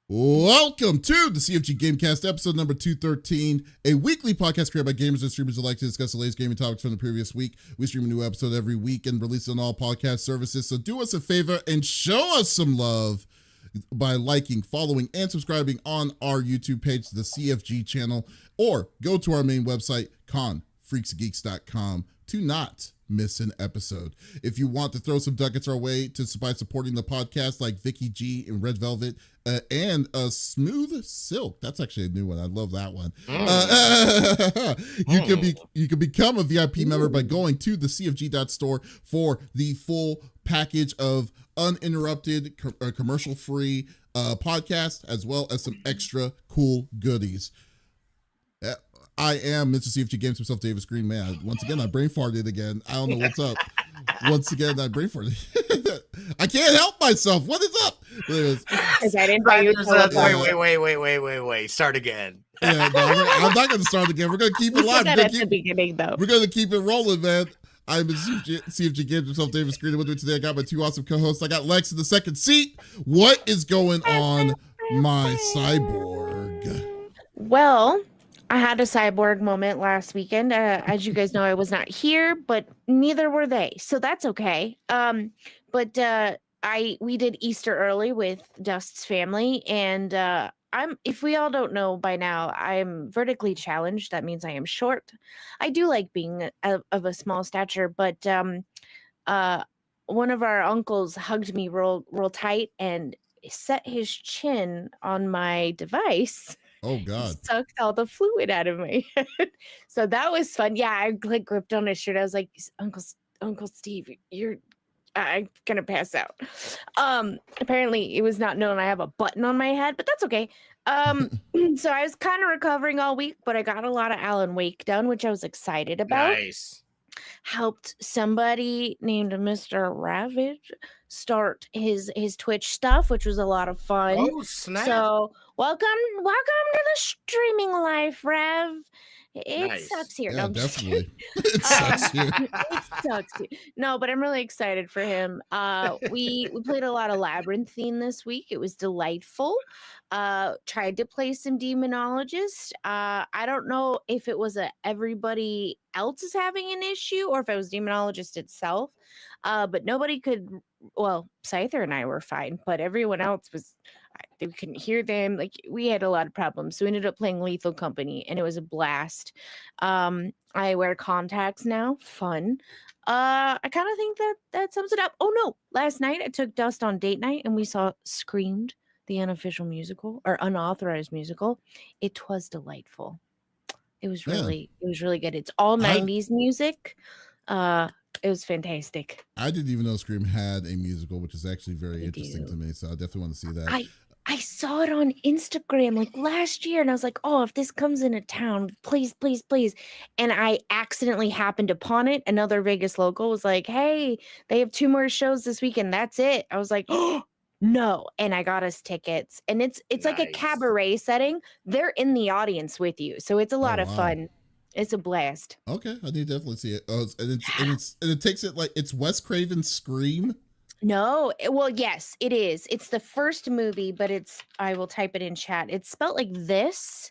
Welcome to the CFG Gamecast, episode number 213, a weekly podcast created by gamers and streamers who like to discuss the latest gaming topics from the previous week. We stream a new episode every week and release it on all podcast services, so do us a favor and show us some love by liking, following, and subscribing on our YouTube page, the CFG channel, or go to our main website, confreaksgeeks.com, to not miss an episode. If you want to throw some ducats our way by supporting the podcast, like Vicky G and Red Velvet and Smooth Silk, that's actually a new one. I love that one. You can become a VIP member by going to the CFG.store for the full package of uninterrupted, commercial-free podcast, as well as some extra cool goodies. I am Mr. CFG Games himself, Davis Green. Man, once again, I brain farted again. I don't know what's up. Once again, I brain farted. I can't help myself. What is up? Wait. Start again. Yeah, no, I'm not going to start again. We're going to keep it live. At the beginning, though. We're going to keep it rolling, man. I'm CFG Games himself, Davis Green. With me today, I got my two awesome co-hosts. I got Lex in the second seat. What is going on, my cyborg? Well, I had a cyborg moment last weekend. As you guys know, I was not here, but neither were they, so that's okay. But we did Easter early with Dust's family, and if we all don't know by now, I'm vertically challenged. That means I am short. I do like being of a small stature, but one of our uncles hugged me real tight and set his chin on my device. Oh God! Sucked all the fluid out of my head. So that was fun. Yeah, I gripped on his shirt. I was like, Uncle Steve, I'm gonna pass out. Apparently it was not known I have a button on my head, but that's okay. So I was kind of recovering all week, but I got a lot of Alan Wake done, which I was excited about. Nice. Helped somebody named Mr. Ravage start his Twitch stuff, which was a lot of fun. Oh, snap. So welcome to the streaming life, Rev. It sucks here. Yeah, no, definitely. It sucks here. It sucks here. No, but I'm really excited for him. We played a lot of Labyrinthine this week. It was delightful. Tried to play some Demonologist. I don't know if it was everybody else is having an issue or if it was Demonologist itself. But nobody could. Well, Scyther and I were fine, but everyone else was. We couldn't hear them. Like, we had a lot of problems. So we ended up playing Lethal Company, and it was a blast. I wear contacts now. Fun. I kind of think that sums it up. Oh no! Last night I took Dust on date night, and we saw Screamed, the unofficial musical or unauthorized musical. It was delightful. It was really good. It's all 90s music. It was fantastic. I didn't even know Scream had a musical, which is actually very interesting to me. So I definitely want to see that. I saw it on Instagram like last year, and I was like, oh, if this comes into town, please. And I accidentally happened upon it. Another Vegas local was like, hey, they have 2 more shows this weekend. That's it. I was like, oh, no. And I got us tickets. And it's nice. Like a cabaret setting. They're in the audience with you. So it's a lot of fun. It's a blast. Okay, I need to definitely see it. Oh, and it takes it like it's Wes Craven's Scream. No, well, yes, it is. It's the first movie, but I will type it in chat. It's spelled like this,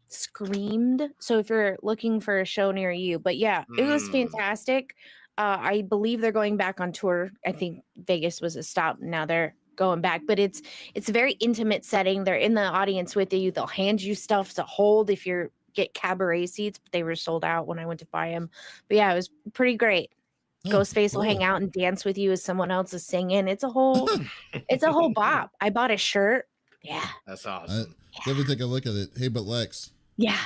Screamed. So if you're looking for a show near you, but yeah, it was fantastic. I believe they're going back on tour. I think Vegas was a stop. Now they're going back, but it's a very intimate setting. They're in the audience with you. They'll hand you stuff to hold if you get cabaret seats, but they were sold out when I went to buy them. But yeah, it was pretty great. Ghostface will hang out and dance with you as someone else is singing. It's a whole bop. I bought a shirt. Yeah. That's awesome. Let me take a look at it. Hey, but Lex. Yeah.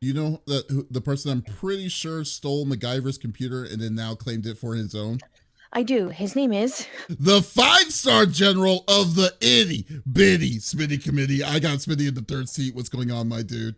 You know that the person I'm pretty sure stole MacGyver's computer and then now claimed it for his own? I do. His name is the 5-star general of the itty bitty Smitty committee. I got Smitty in the third seat. What's going on, my dude?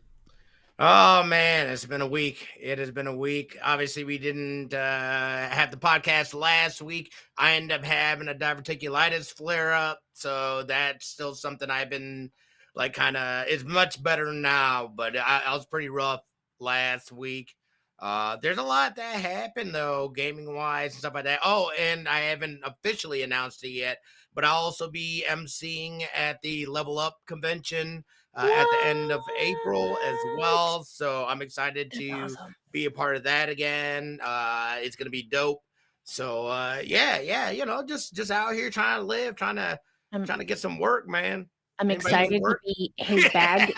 Oh man, it's been a week. It has been a week. Obviously, we didn't have the podcast last week. I ended up having a diverticulitis flare up, so that's still something I've been like it's much better now, but I was pretty rough last week. There's a lot that happened though, gaming wise and stuff like that. Oh, and I haven't officially announced it yet, but I'll also be emceeing at the Level Up convention at the end of April as What? well. So I'm excited That's to awesome. be a part of that again. It's gonna be dope. So yeah, just out here trying to live, I'm trying to get some work, man. I'm Anybody need excited to work? be his That's bag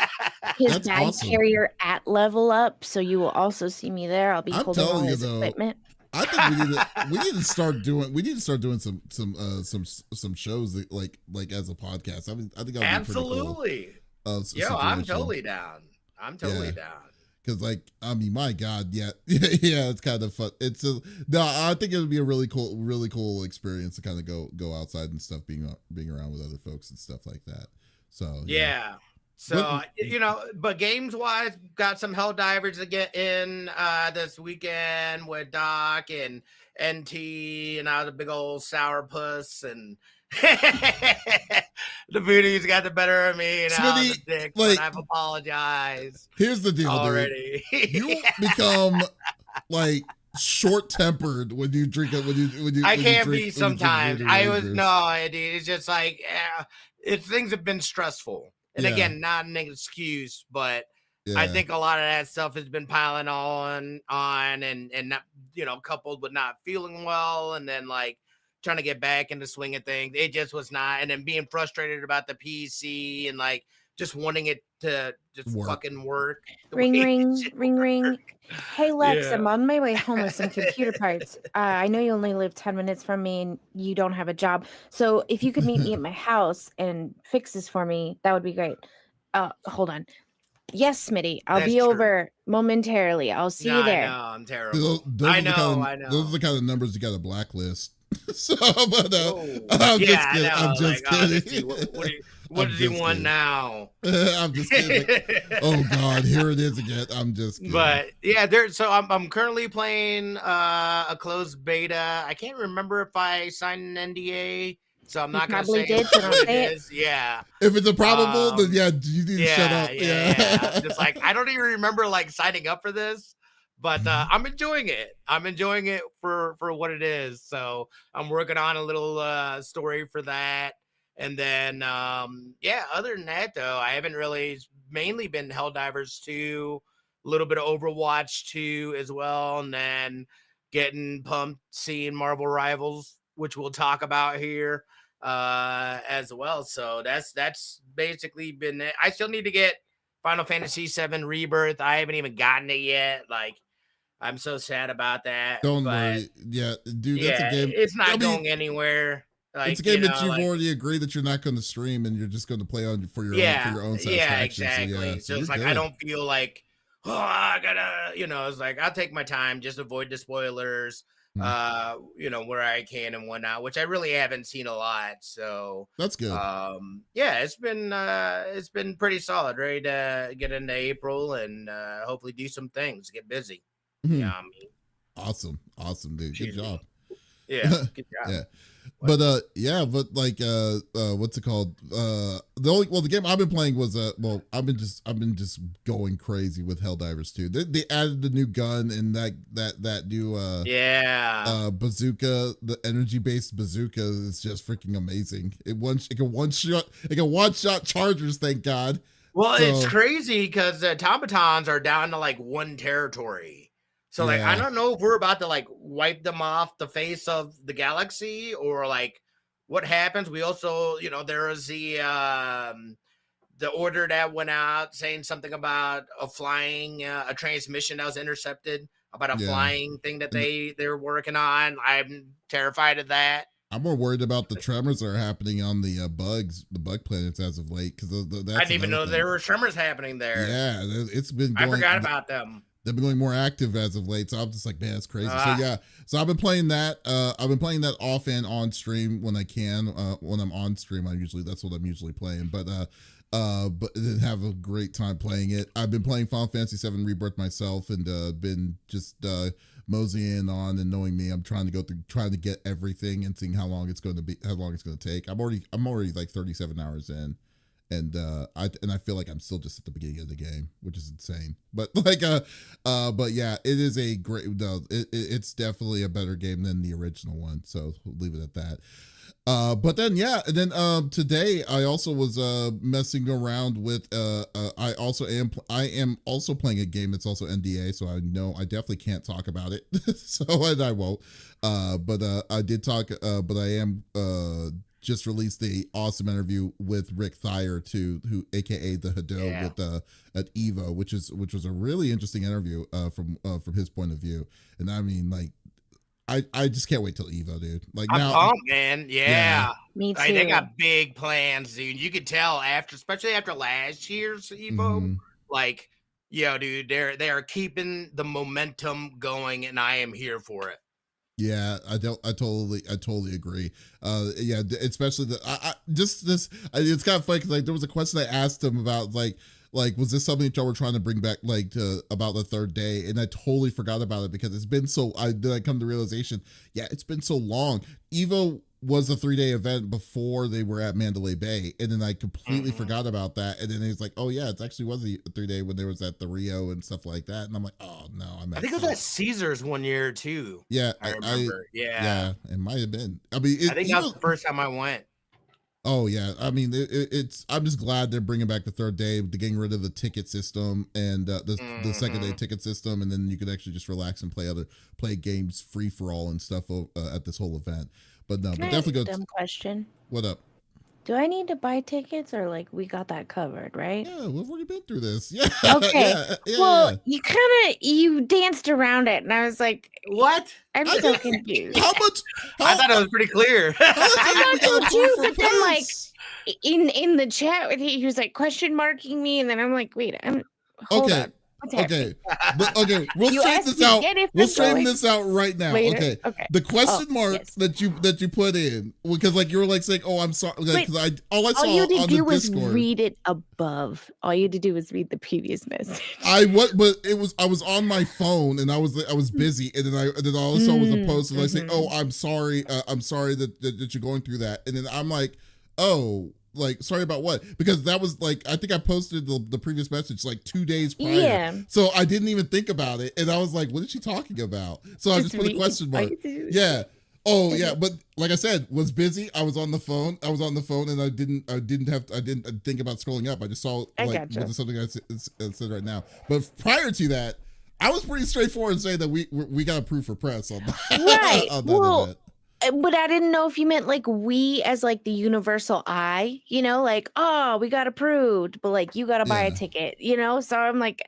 awesome. carrier at Level Up, so you will also see me there. I'll be I'm holding all telling you his though, equipment. I think we need to start doing some shows that, like as a podcast. I mean, I think that would be pretty cool. Absolutely. Yo, I'm Situation. totally down. I'm Yeah. totally down. Because, like, I mean, my God, yeah, yeah, it's kind of fun. No, I think it would be a really cool experience to kind of go outside and stuff, being around with other folks and stuff like that. So Yeah. So, but games wise, got some Helldivers to get in this weekend with Doc and NT, and I was a big old sourpuss, and the booties got the better of me, and I was a Smitty, dick, like, but I've apologized here's the deal, dude. already. You become like short-tempered when you drink it. When you I when you can't drink, be when you drink sometimes. Voodoo I was Rangers. no, dude. It's just like things have been stressful, and Yeah. again, not an excuse, but I Yeah. think a lot of that stuff has been piling on, and not, coupled with not feeling well, and then like trying to get back in the swing of things. It just was not, and then being frustrated about the PC and like just wanting it to just fucking work. the Ring, way it ring, should ring, ring. Hey, Lex, Yeah. I'm on my way home with some computer parts. I know you only live 10 minutes from me and you don't have a job. So if you could meet me at my house and fix this for me, that would be great. Hold on. Yes, Smitty, I'll That's be true. over momentarily. I'll see you I there. know, I'm terrible. Those I are the know, kind of, I know. Those are the kind of numbers you got to blacklist. So, but Whoa. I'm just I kidding. know, I'm just like, honestly, kidding. what I'm does he just want kidding. now? I'm just kidding. Like, oh God, here it is again. I'm just kidding. But yeah, so I'm currently playing a closed beta. I can't remember if I signed an NDA, so I'm You not gonna probably say did, so don't what it say it. is. Yeah. If it's improbable, then yeah, you need to shut up. Yeah. Just like I don't even remember like signing up for this, but I'm enjoying it. I'm enjoying it for what it is. So I'm working on a little story for that. And then other than that though, I haven't really mainly been Helldivers 2, a little bit of Overwatch 2 as well, and then getting pumped seeing Marvel Rivals, which we'll talk about here as well. So that's basically been it. I still need to get Final Fantasy VII Rebirth. I haven't even gotten it yet. Like, I'm so sad about that. Don't but worry. Yeah, dude, that's a game. it's not I mean, going anywhere. Like, it's a game that you've like, already agreed that you're not going to stream and you're just going to play on for your own satisfaction. Yeah, exactly. So it's like good. I don't feel like, oh, I gotta, it's like I'll take my time, just avoid the spoilers, where I can and whatnot, which I really haven't seen a lot. So that's good. It's been pretty solid. Ready to get into April and hopefully do some things, get busy. Yeah, I mean, awesome, dude. Good job. Yeah, good job. Yeah. But like what's it called? The game I've been playing was I've been just going crazy with Helldivers 2. They added the new gun and that new bazooka, the energy based bazooka is just freaking amazing. It can one shot chargers, thank God. Well, it's crazy because the automatons are down to like one territory. So like I don't know if we're about to like wipe them off the face of the galaxy or like what happens. We also, there was the order that went out saying something about a transmission that was intercepted, about a flying thing that they're working on. I'm terrified of that. I'm more worried about the tremors that are happening on the bug planets as of late, because I didn't even know there were tremors happening there. Yeah, it's been. I forgot about them. They've been going more active as of late, so I'm just like, man, that's crazy. So I've been playing that. I've been playing that off and on stream when I can. When I'm on stream, that's what I'm usually playing. But have a great time playing it. I've been playing Final Fantasy VII Rebirth myself, and been just moseying on, and knowing me, I'm trying to get everything and seeing how long it's going to take. I'm already like 37 hours in, And I feel like I'm still just at the beginning of the game, which is insane. But but yeah, it is a great. No, it's definitely a better game than the original one. So we'll leave it at that. But then yeah, and then today I also was messing around with I am also playing a game that's also NDA, so I know I definitely can't talk about it. So and I won't. But I did talk. But I am just released the awesome interview with Rick Thayer who aka the Hado with at Evo, which was a really interesting interview from his point of view. And I mean, like, I just can't wait till Evo, dude. Like, I'm now, pumped, man. Yeah. Me too. Like, they got big plans, dude. You could tell especially after last year's Evo, like, yo, dude, they are keeping the momentum going, and I am here for it. Yeah, I totally agree. Yeah, especially it's kind of funny because like there was a question I asked him about like was this something that y'all were trying to bring back about the third day, and I totally forgot about it because it's been so. I come to the realization, yeah, it's been so long. Evo was a 3-day event before they were at Mandalay Bay, and then I completely forgot about that. And then he's like, "Oh yeah, it actually was a 3-day when there was at the Rio and stuff like that." And I'm like, "Oh no, I think it was at Caesars one year too." Yeah, I remember. Yeah, it might have been. I mean, I think that was the first time I went. Oh yeah, I mean, it's. I'm just glad they're bringing back the third day, getting rid of the ticket system and the second day ticket system, and then you could actually just relax and play games free for all and stuff at this whole event. But no, Can but I definitely ask go. a dumb question. What up? Do I need to buy tickets or like we got that covered, right? Yeah, we've already been through this. Yeah. Okay. Well, you danced around it, and I was like, "What? I'm so confused." How much? I thought it was pretty clear. I thought so too, but then like in the chat, he was like question marking me, and then I'm like, wait, hold on. Okay, we'll straighten this out. We'll straighten this out right now. Later. Okay. The question marks that you put in because like you were like saying, "Oh, I'm sorry," because all I saw all you had to on do the was Discord. read it above. All you had to do was read the previous message. I was on my phone and I was busy, and then all I saw was a post and I say, "Oh, I'm sorry that you're going through that," and then I'm like, "Oh." Like, sorry about what? Because that was like, I think I posted the previous message like 2 days prior. Yeah. So I didn't even think about it. And I was like, what is she talking about? So I just put a question mark. Yeah. Oh yeah. But like I said, was busy. I was on the phone and I didn't think about scrolling up. I just saw like was something I said right now. But prior to that, I was pretty straightforward in saying that we got approved for press on that. Right. on that event. But I didn't know if you meant like we as like the universal I, like, oh, we got approved, but like you got to buy a ticket, So I'm like,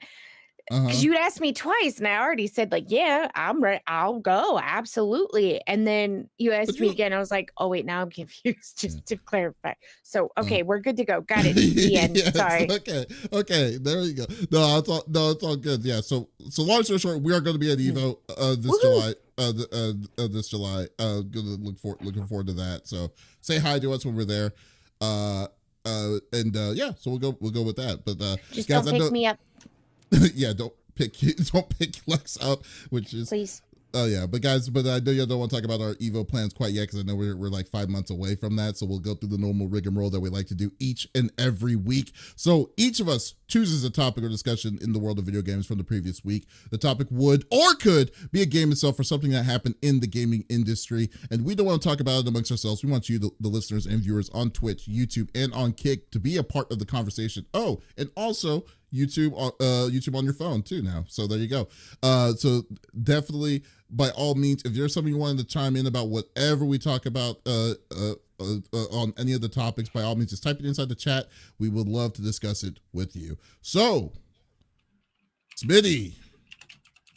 because you'd asked me twice and I already said like, yeah, I'm ready. I'll go. Absolutely. And then you asked me again. I was like, oh, wait, now I'm confused just to clarify. So, okay, we're good to go. Got it. The end. Yes, sorry. Okay. There you go. No, it's all good. Yeah. So long story short, we are going to be at Evo this July. This July. Looking forward to that. So say hi to us when we're there. Yeah, so we'll go with that. But just guys, don't pick me up. Yeah, don't pick Lex up, which is please. Oh yeah, but guys, I know you don't want to talk about our Evo plans quite yet because I know we're like 5 months away from that. So we'll go through the normal rigmarole that we like to do each and every week. So each of us chooses a topic or discussion in the world of video games from the previous week. The topic would or could be a game itself or something that happened in the gaming industry, and we don't want to talk about it amongst ourselves. We want you, the listeners and viewers on Twitch, YouTube, and on Kick, to be a part of the conversation. Oh, and also YouTube on your phone too now. So there you go. So definitely, by all means, if there's something you wanted to chime in about whatever we talk about on any of the topics, by all means, just type it inside the chat. We would love to discuss it with you. So, Smitty,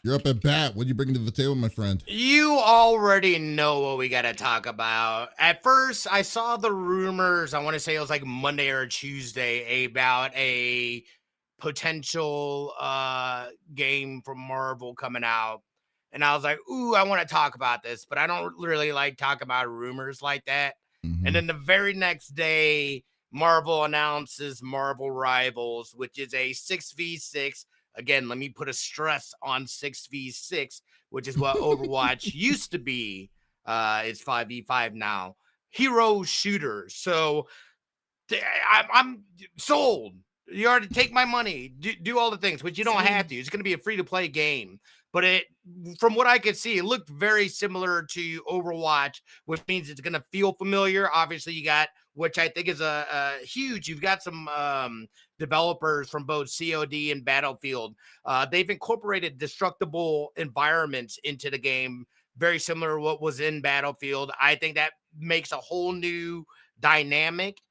you're up at bat. What are you bringing to the table, my friend? You already know what we got to talk about. At first, I saw the rumors. I want to say it was like Monday or Tuesday about a potential game from Marvel coming out. And I was like, ooh, I want to talk about this, but I don't really like talk about rumors like that. And then the very next day, Marvel announces Marvel Rivals, which is a 6v6. Again, let me put a stress on 6v6, which is what Overwatch used to be. It's 5v5 now. Hero shooter. So I'm sold. You already take my money, do all the things, which you don't have to. It's going to be a free-to-play game. But from what I could see, it looked very similar to Overwatch, which means it's going to feel familiar. Obviously, you got, which I think is a huge, you've got some developers from both COD and Battlefield. They've incorporated destructible environments into the game, very similar to what was in Battlefield. I think that makes a whole new dynamic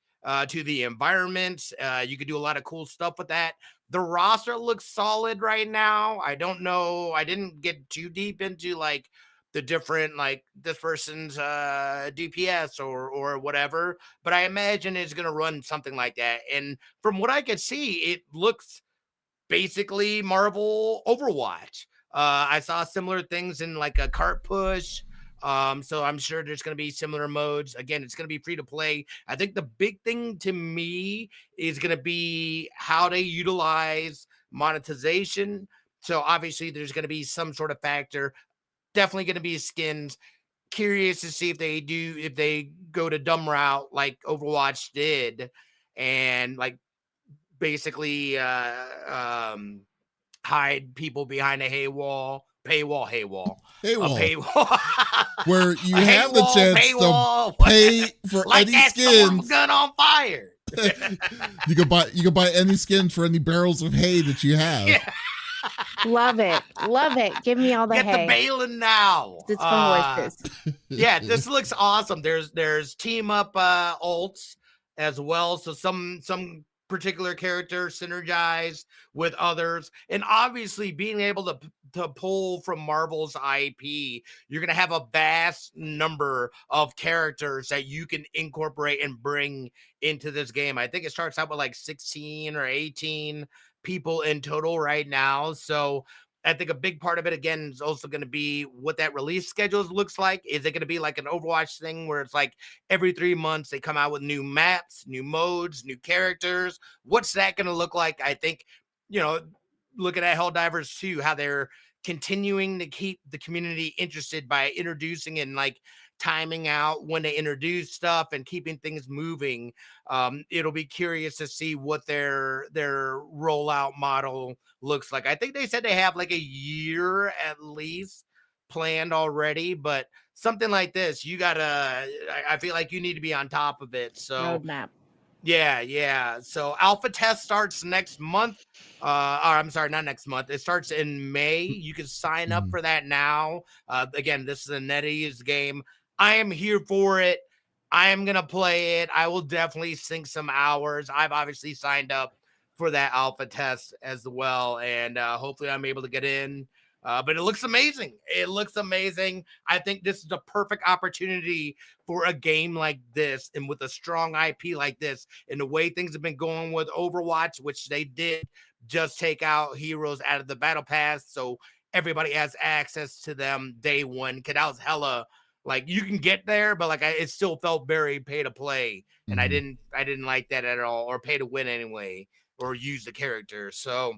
to the environment. You could do a lot of cool stuff with that. The roster looks solid right now. I don't know. I didn't get too deep into like the different, like this person's DPS or whatever, but I imagine it's going to run something like that. And from what I could see, it looks basically Marvel Overwatch. I saw similar things in like a cart push. So I'm sure there's going to be similar modes. Again, it's going to be free to play. I think the big thing to me is going to be how they utilize monetization. So obviously there's going to be some sort of factor. Definitely going to be skins. Curious to see if they go to dumb route like Overwatch did, and like basically hide people behind a paywall, where you have the chance to pay for like any skins. Gun on fire. You can buy any skin for any barrels of hay that you have. Yeah. Love it. Give me all the Get hay. the Balin now. It's for horses. Yeah, this looks awesome. There's team up ults as well. So some particular characters synergize with others, and obviously being able to pull from Marvel's IP, you're going to have a vast number of characters that you can incorporate and bring into this game. I think it starts out with like 16 or 18 people in total right now. So I think a big part of it, again, is also going to be what that release schedule looks like. Is it going to be like an Overwatch thing where it's like every 3 months they come out with new maps, new modes, new characters? What's that going to look like? I think, looking at Helldivers 2, how they're continuing to keep the community interested by introducing and like timing out when they introduce stuff and keeping things moving. It'll be curious to see what their rollout model looks like. I think they said they have like a year at least planned already, but something like this, I feel like you need to be on top of it. So roadmap. Yeah. So alpha test starts next month. Or I'm sorry, not next month. It starts in May. You can sign up for that now. Again, this is a NetEase game. I am here for it. I am going to play it. I will definitely sink some hours. I've obviously signed up for that alpha test as well. And hopefully I'm able to get in. But it looks amazing. I think this is a perfect opportunity for a game like this, and with a strong IP like this, and the way things have been going with Overwatch, which they did just take out heroes out of the battle pass, so everybody has access to them day one. Cause that was hella, like, you can get there, but like it still felt very pay to play, and I didn't like that at all, or pay to win anyway, or use the character. So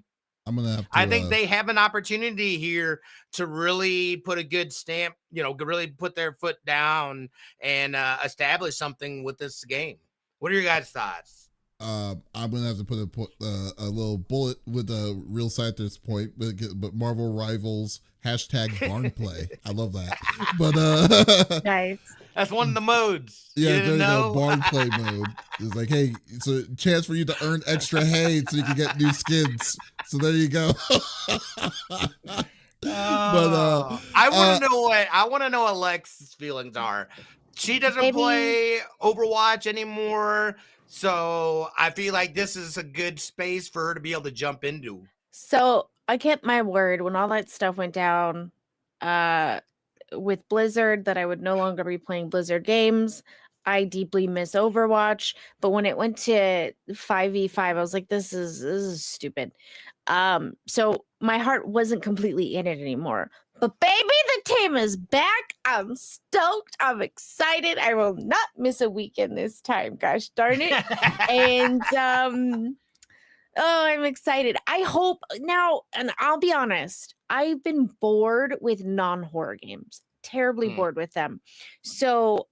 I think they have an opportunity here to really put a good stamp, really put their foot down and establish something with this game. What are your guys' thoughts? I'm gonna have to put a little bullet with a real side at this point, but Marvel Rivals #barnplay. I love that. But nice. That's one of the modes. Yeah, there you go. Barnplay mode. It's like, hey, it's a chance for you to earn extra hay so you can get new skins. So there you go. I want to know what Alex's feelings are. She doesn't play Overwatch anymore, so I feel like this is a good space for her to be able to jump into. So I kept my word when all that stuff went down with Blizzard that I would no longer be playing Blizzard games. I deeply miss Overwatch, but when it went to 5v5, I was like, this is stupid. So my heart wasn't completely in it anymore. But baby, the team is back. I'm stoked. I'm excited. I will not miss a weekend this time. Gosh darn it. And I'm excited. I hope now, and I'll be honest, I've been bored with non-horror games. Terribly bored with them. So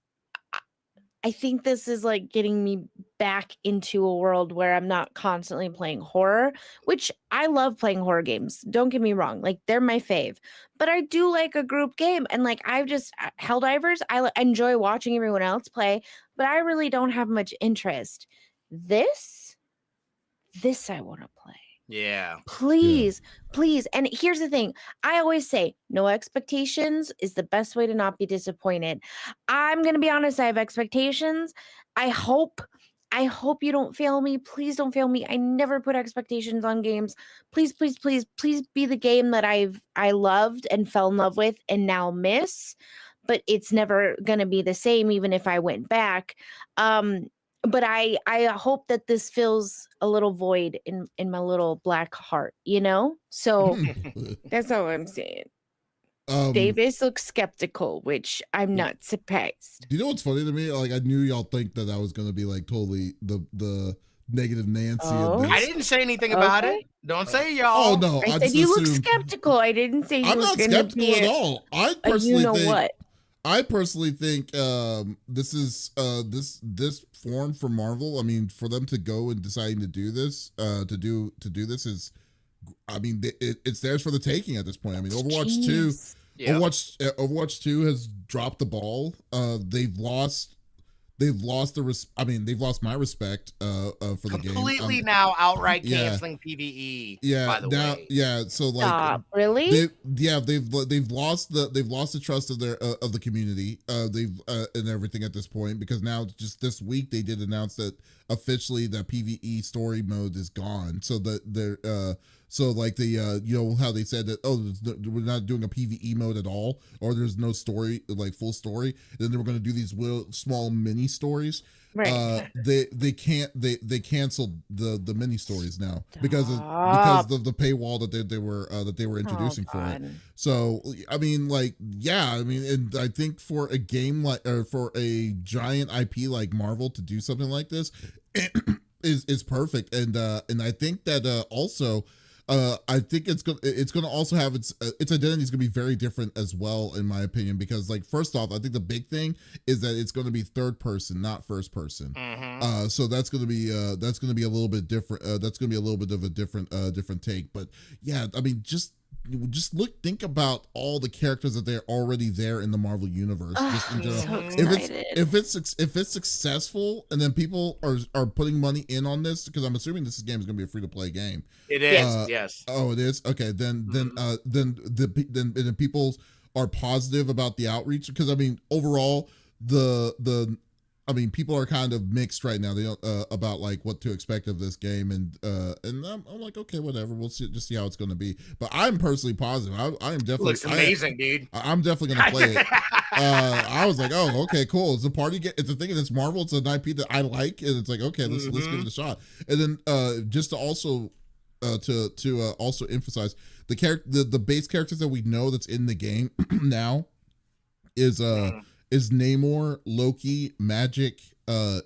I think this is like getting me back into a world where I'm not constantly playing horror, which I love playing horror games. Don't get me wrong. Like they're my fave, but I do like a group game. And like, I've just Helldivers, enjoy watching everyone else play, but I really don't have much interest. This I want to play. Yeah. Please. And here's the thing. I always say no expectations is the best way to not be disappointed. I'm going to be honest. I have expectations. I hope you don't fail me. Please don't fail me. I never put expectations on games. Please be the game that I loved and fell in love with and now miss, but it's never going to be the same even if I went back. But I hope that this fills a little void in my little black heart, you know? So that's all I'm saying. Davis looks skeptical, which I'm not surprised. You know what's funny to me? Like, I knew y'all think that I was going to be like totally the negative Nancy of this. I didn't say anything about it. Don't say y'all. Oh, no. I said you look skeptical. I didn't say you I'm were not going to skeptical be at all. I personally think this is this form for Marvel. I mean, for them to go and deciding to do this, to do this is, I mean, it's theirs for the taking at this point. I mean, Overwatch 2, Overwatch 2 has dropped the ball. They've lost they've lost my respect for the game. Completely now outright canceling PvE. Yeah, by the way. Yeah, so like really? They've lost the trust of the community. They've and everything at this point, because now just this week they did announce that officially that PvE story mode is gone. So that they're so like the you know how they said that, oh, we're not doing a PvE mode at all, or there's no story, like full story. Then they were going to do these small mini stories. Right. They canceled the mini stories now because of the paywall that they were introducing for it. So I mean, like, yeah, I mean, and I think for a game like, or for a giant IP like Marvel to do something like this is perfect. And I think that also. I think it's gonna also have its identity is gonna be very different as well, in my opinion, because like, first off, I think the big thing is that it's gonna be third person, not first person. Mm-hmm. So that's gonna be a little bit different. That's gonna be a little bit of a different take. But yeah, I mean, just think about all the characters that they're already there in the Marvel universe. Just in general. So excited. If it's successful, and then people are putting money in on this, because I'm assuming this game is going to be a free to play game. It is. Yes. Oh, it is. Okay. Then people are positive about the outreach, because I mean, overall I mean, people are kind of mixed right now. They don't about like what to expect of this game, and I'm like, okay, whatever. We'll see how it's going to be. But I'm personally positive. I am definitely Looks amazing, dude. I'm definitely going to play it. I was like, oh, okay, cool. It's a party game. It's a thing, and it's Marvel. It's an IP that I like, and it's like, okay, let's give it a shot. And then just to also also emphasize the base characters that we know that's in the game now is Namor, Loki, Magic.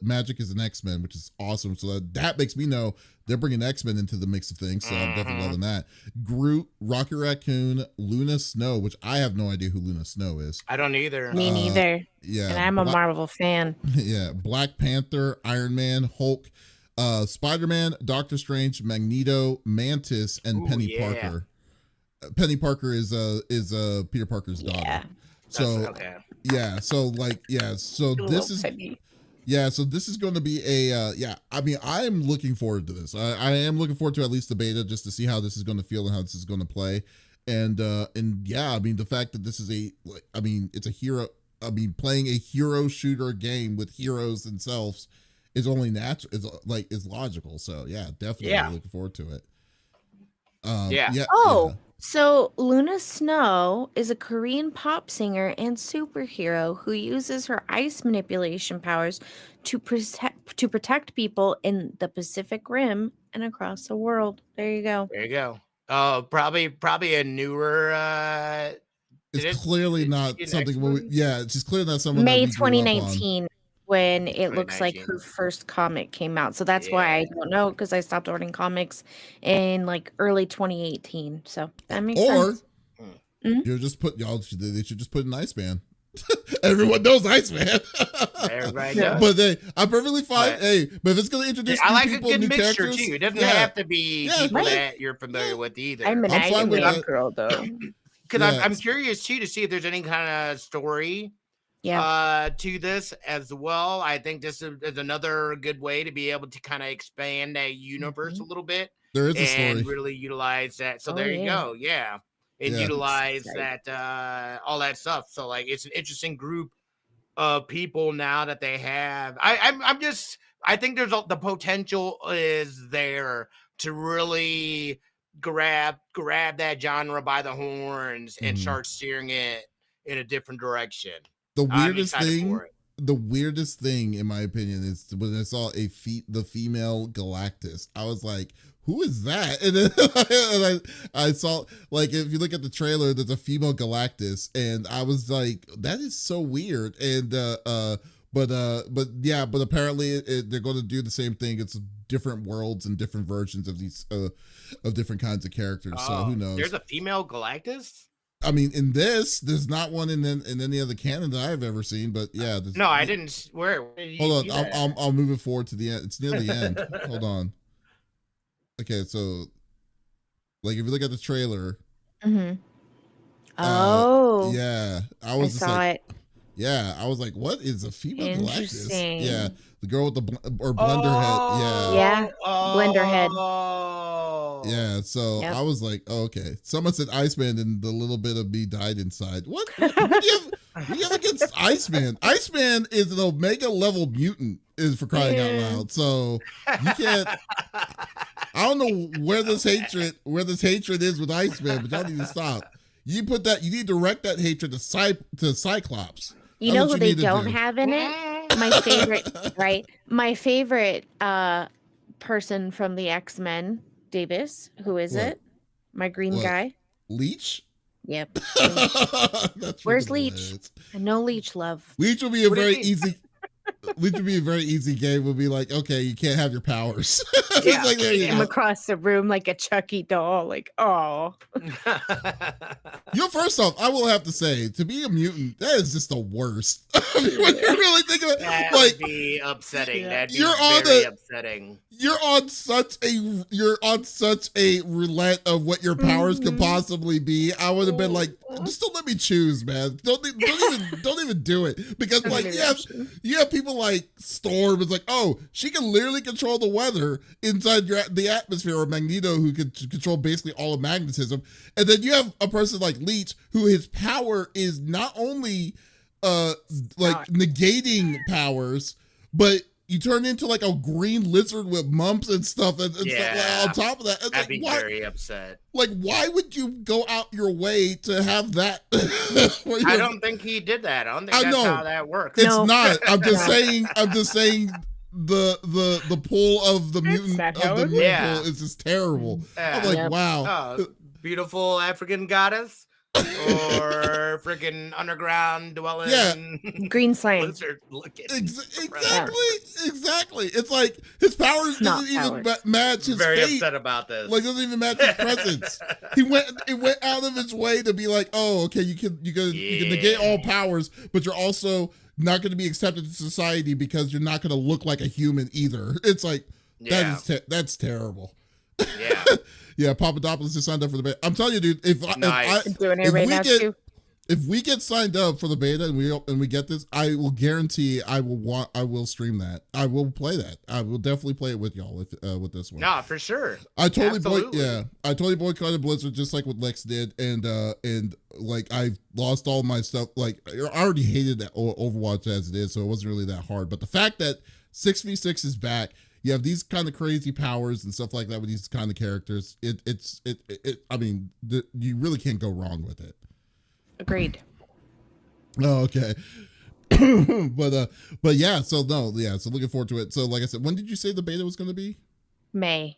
Magic is an X-Men, which is awesome. So that makes me know they're bringing X-Men into the mix of things. So I'm definitely loving that. Groot, Rocket Raccoon, Luna Snow, which I have no idea who Luna Snow is. I don't either. Me neither. Yeah, and I'm a Marvel fan. Yeah, Black Panther, Iron Man, Hulk, Spider-Man, Doctor Strange, Magneto, Mantis, and Penny Parker. Penny Parker is Peter Parker's daughter. Yeah. So okay. Yeah, so like, yeah, so this is Penny. Yeah, so this is going to be a I mean, I am looking forward to this. I am looking forward to at least the beta, just to see how this is going to feel and how this is going to play. And yeah, I mean, the fact that this is it's a hero, I mean, playing a hero shooter game with heroes themselves is only natural, is logical. So yeah, definitely looking forward to it. So Luna Snow is a Korean pop singer and superhero who uses her ice manipulation powers to protect people in the Pacific Rim and across the world. There you go. There you go. Oh, probably a newer. It's clearly not something. It's clearly not someone. May 2019. When it looks like her first comic came out. So that's why I don't know, because I stopped ordering comics in like early 2018. So that makes sense. They should just put an Iceman. Everyone knows Iceman. Everybody Yeah. knows. But I'm perfectly fine. But- Hey, but if it's going to introduce I new like a people, good new mixture characters, too. It doesn't yeah. have to be Yeah, people right. that you're familiar with either. I'm an I'm fine with Iceman that. girl, though. Because Yeah. I'm curious too to see if there's any kind of story Yeah. to this as well. I think this is another good way to be able to kind of expand that universe a little bit There is a and story. really utilize that. So Oh, there you yeah. go. Yeah. And Yeah. utilize Excited. that all that stuff. So like it's an interesting group of people now that they have. I think there's the potential is there to really grab that genre by the horns and Mhm. start steering it in a different direction. The I'm weirdest excited thing, for it. the weirdest thing, in my opinion, is when I saw the female Galactus. I was like, "Who is that?" And then I saw, like, if you look at the trailer, there's a female Galactus, and I was like, "That is so weird." And but apparently they're going to do the same thing. It's different worlds and different versions of these of different kinds of characters. So who knows? There's a female Galactus? I mean, in this, there's not one in any other canon that I've ever seen, but yeah. No, I didn't. Where did you Hold see on, that? I'll move it forward to the end. It's near the end. Hold on. Okay, so like if you look at the trailer, Mm-hmm. Oh. yeah, I I was just saw like, it. yeah, I was like, what is a female Galactus? Interesting. Yeah, the girl with the blender head. Yeah, blender head. Oh. Yeah, so Yep. I was like, oh, okay. Someone said Iceman, and the little bit of me died inside. What do you have against Iceman? Iceman is an Omega level mutant, is for crying out Yeah. loud. So you can't. I don't know where this hatred is with Iceman, but y'all need to stop. You need to direct that hatred to Cyclops. You That's know what who you they need to don't do. have in it? My favorite, right? My favorite person from the X-Men, Davis. Who is What? it? My green What? guy. Leech? Yep. That's Where's freaking Leech? hilarious. No Leech love. Leech will be a What do you very mean? easy. Leech would be a very easy game. We'll be like, okay, you can't have your powers. It's Yeah, like, there you Come go. across the room like a Chucky doll. Like, oh. First off, I will have to say, to be a mutant, that is just the worst. I mean, when you really think of it, That like would be upsetting. Yeah. That'd be You're on very the- upsetting. you're on such a roulette of what your powers could Mhm. possibly be. I would have been like, just don't let me choose, man. Don't even do it, because like you have people like Storm is like, oh, she can literally control the weather inside the atmosphere, or Magneto, who can control basically all of magnetism, and then you have a person like Leech, who his power is not only like negating powers, but you turn into like a green lizard with mumps and stuff, and stuff like, on top of that. It's I'd like, be why, very upset. like, why would you go out your way to have that? where I you're- don't think he did that. I don't think I that's know. how that works. It's No. not. I'm just No. saying. I'm just saying. The pull of the mutant not of how the it mutant works. pull is just terrible. I'm Yeah. like, Yep. wow. Oh, beautiful African goddess or freaking underground dwelling Yeah. Green slime. lizard looking. Exactly. It's like his powers Snot doesn't even powers. match his Very fate. upset about this. Like, doesn't even match his presence. It went out of its way to be like, oh, okay, you can negate all powers, but you're also not going to be accepted in society because you're not going to look like a human either. It's like, yeah. that's terrible. Yeah. Yeah, Papadopoulos just signed up for the beta. I'm telling you, dude, if Nice. I'm doing it if right we now get- too. if we get signed up for the beta and we get this, I will guarantee I will stream that. I will play that. I will definitely play it with y'all with this one. No, for sure. I totally Absolutely. I totally boycotted Blizzard just like what Lex did, and like I lost all my stuff. Like I already hated that Overwatch as it is, so it wasn't really that hard. But the fact that 6v6 is back, you have these kind of crazy powers and stuff like that with these kind of characters. I mean, you really can't go wrong with it. Agreed. Oh, okay. but yeah, so looking forward to it. So like I said, when did you say the beta was going to be? May.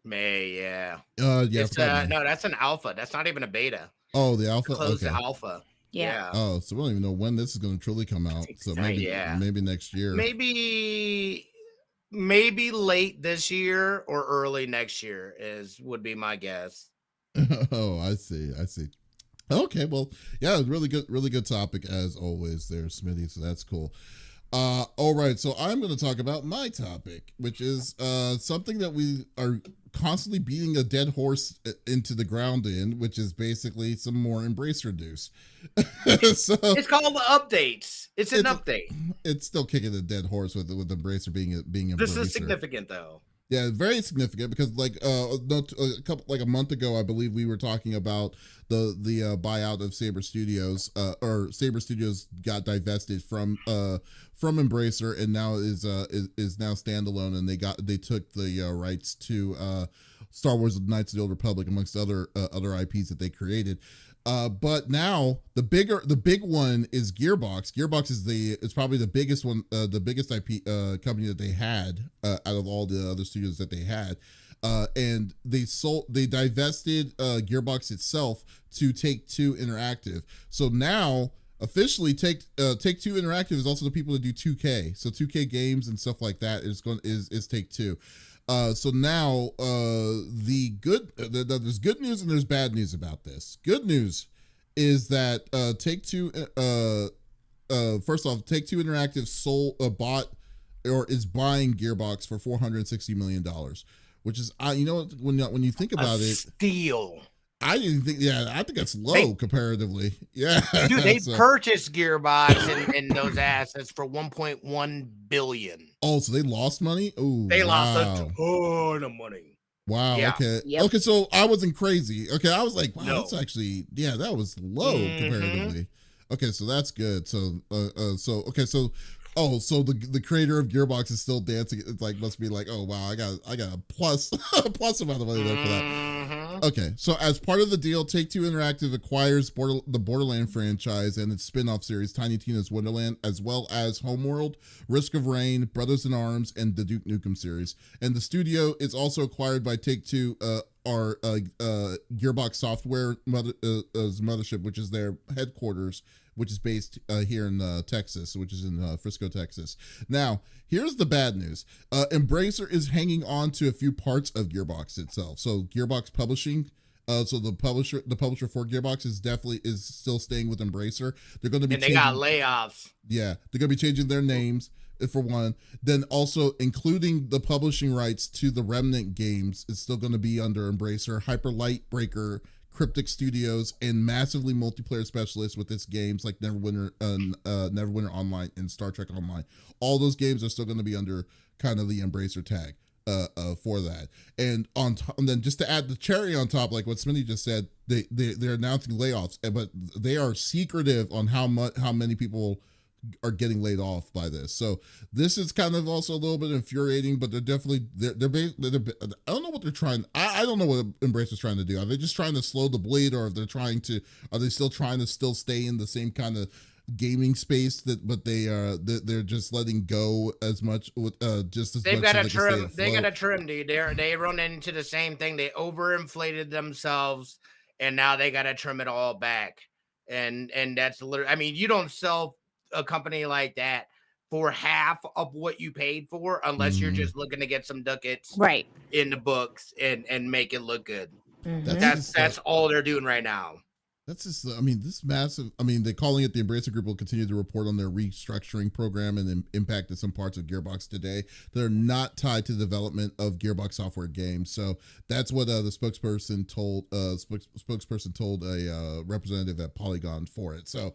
Yeah. Yeah. It's, I forgot. no, that's an alpha. That's not even a beta. Oh, the alpha. Closed Okay. alpha. Yeah. Oh, so we don't even know when this is going to truly come out. So maybe Yeah. maybe next year. Maybe late this year or early next year would be my guess. Oh, I see. Okay, well, yeah, really good topic as always there, Smitty. So that's cool. All right, so I'm going to talk about my topic, which is something that we are constantly beating a dead horse into the ground in, which is basically some more Embracer news. So it's called the updates. It's an update. It's still kicking a dead horse with Embracer being Embracer. This is significant though. Yeah, very significant because a month ago, I believe we were talking about the buyout of Saber Studios, or Saber Studios got divested from Embracer and now is now standalone, and they took the rights to Star Wars: Knights of the Old Republic amongst other IPs that they created. But now the big one is Gearbox. Gearbox is probably the biggest one, the biggest IP company that they had out of all the other studios that they had. And they divested Gearbox itself to Take-Two Interactive. So now officially Take-Two Interactive is also the people that do 2K. So 2K games and stuff like that is Take-Two. So now there's good news and there's bad news about this. Good news is that Take-Two first off, Take-Two Interactive bought or is buying Gearbox for $460 million, which is when you think about it, steal. I didn't think. Yeah, I think that's low comparatively. Yeah, dude, they purchased Gearbox and those assets for $1.1 billion. Oh, so they lost money? Oh, they lost a ton of money. Wow. Yeah. Okay. Yep. Okay. So I wasn't crazy. Okay. I was like, wow, that's actually, that was low comparatively. Okay. So that's good. So, so the creator of Gearbox is still dancing. It's like, must be like, oh wow, I got a plus amount of money there for that. Okay. So as part of the deal, Take-Two Interactive acquires the Borderland franchise and its spin-off series, Tiny Tina's Wonderland, as well as Homeworld, Risk of Rain, Brothers in Arms, and the Duke Nukem series. And the studio is also acquired by Take-Two, Gearbox Software mothership, which is their headquarters, which is based here in Texas, which is in Frisco, Texas. Now, here's the bad news. Embracer is hanging on to a few parts of Gearbox itself. So Gearbox Publishing, so the publisher for Gearbox is still staying with Embracer. They're going to be they got layoffs. Yeah, they're going to be changing their names for one. Then also including the publishing rights to the Remnant games is still going to be under Embracer. Hyper Light Breaker, Cryptic Studios, and massively multiplayer specialists with its games like Neverwinter Online and Star Trek Online. All those games are still going to be under kind of the Embracer tag for that. And then just to add the cherry on top, like what Smitty just said, they're announcing layoffs, but they are secretive on how many people are getting laid off by this. So this is kind of also a little bit infuriating, but they're definitely they're I don't know what they're trying. I don't know what Embracer's trying to do. Are they just trying to slow the bleed, or are they still trying to stay in the same kind of gaming space but they're just letting go as much with just as they've much got to trim. They got to trim, dude. They run into the same thing. They overinflated themselves, and now they got to trim it all back. And that's literally. I mean, you don't sell a company like that for half of what you paid for unless you're just looking to get some ducats in the books and make it look good. That's all they're doing right now. That's just, this massive, they're calling it the Embracer Group will continue to report on their restructuring program and impact in some parts of Gearbox today that are not tied to the development of Gearbox software games. So that's what the spokesperson told a representative at Polygon for it. So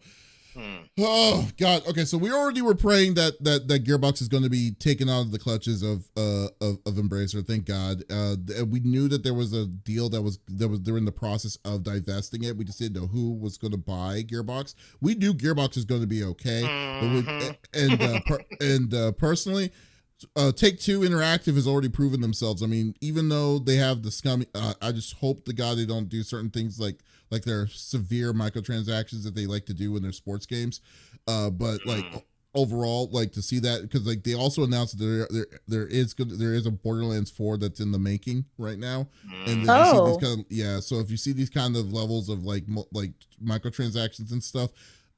oh God. Okay, so we already were praying that Gearbox is going to be taken out of the clutches of Embracer. Thank God. We knew that there was a deal that was they're in the process of divesting it. We just didn't know who was going to buy Gearbox. We knew Gearbox was going to be okay, but personally, Take-Two Interactive has already proven themselves. Even though they have the scummy, I just hope to God they don't do certain things like their severe microtransactions that they like to do in their sports games. But overall, to see that, because they also announced that there is a Borderlands 4 that's in the making right now, and then you see these so if you see these kind of levels of like microtransactions and stuff,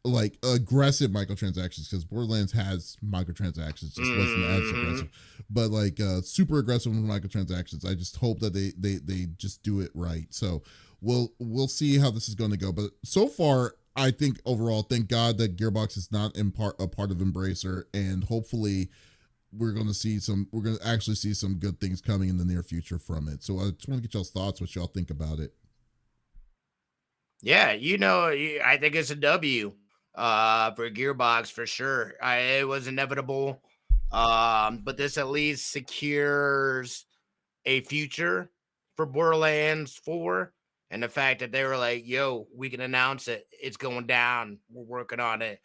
like aggressive microtransactions, because Borderlands has microtransactions, just wasn't as aggressive, but super aggressive microtransactions. I just hope that they just do it right. So we'll see how this is going to go. But so far, I think overall, thank God that Gearbox is not a part of Embracer, and hopefully we're going to actually see some good things coming in the near future from it. So I just want to get y'all's thoughts, what y'all think about it. Yeah, I think it's a W for Gearbox for sure. It was inevitable. But this at least secures a future for Borderlands 4. And the fact that they were like, yo, we can announce it. It's going down. We're working on it.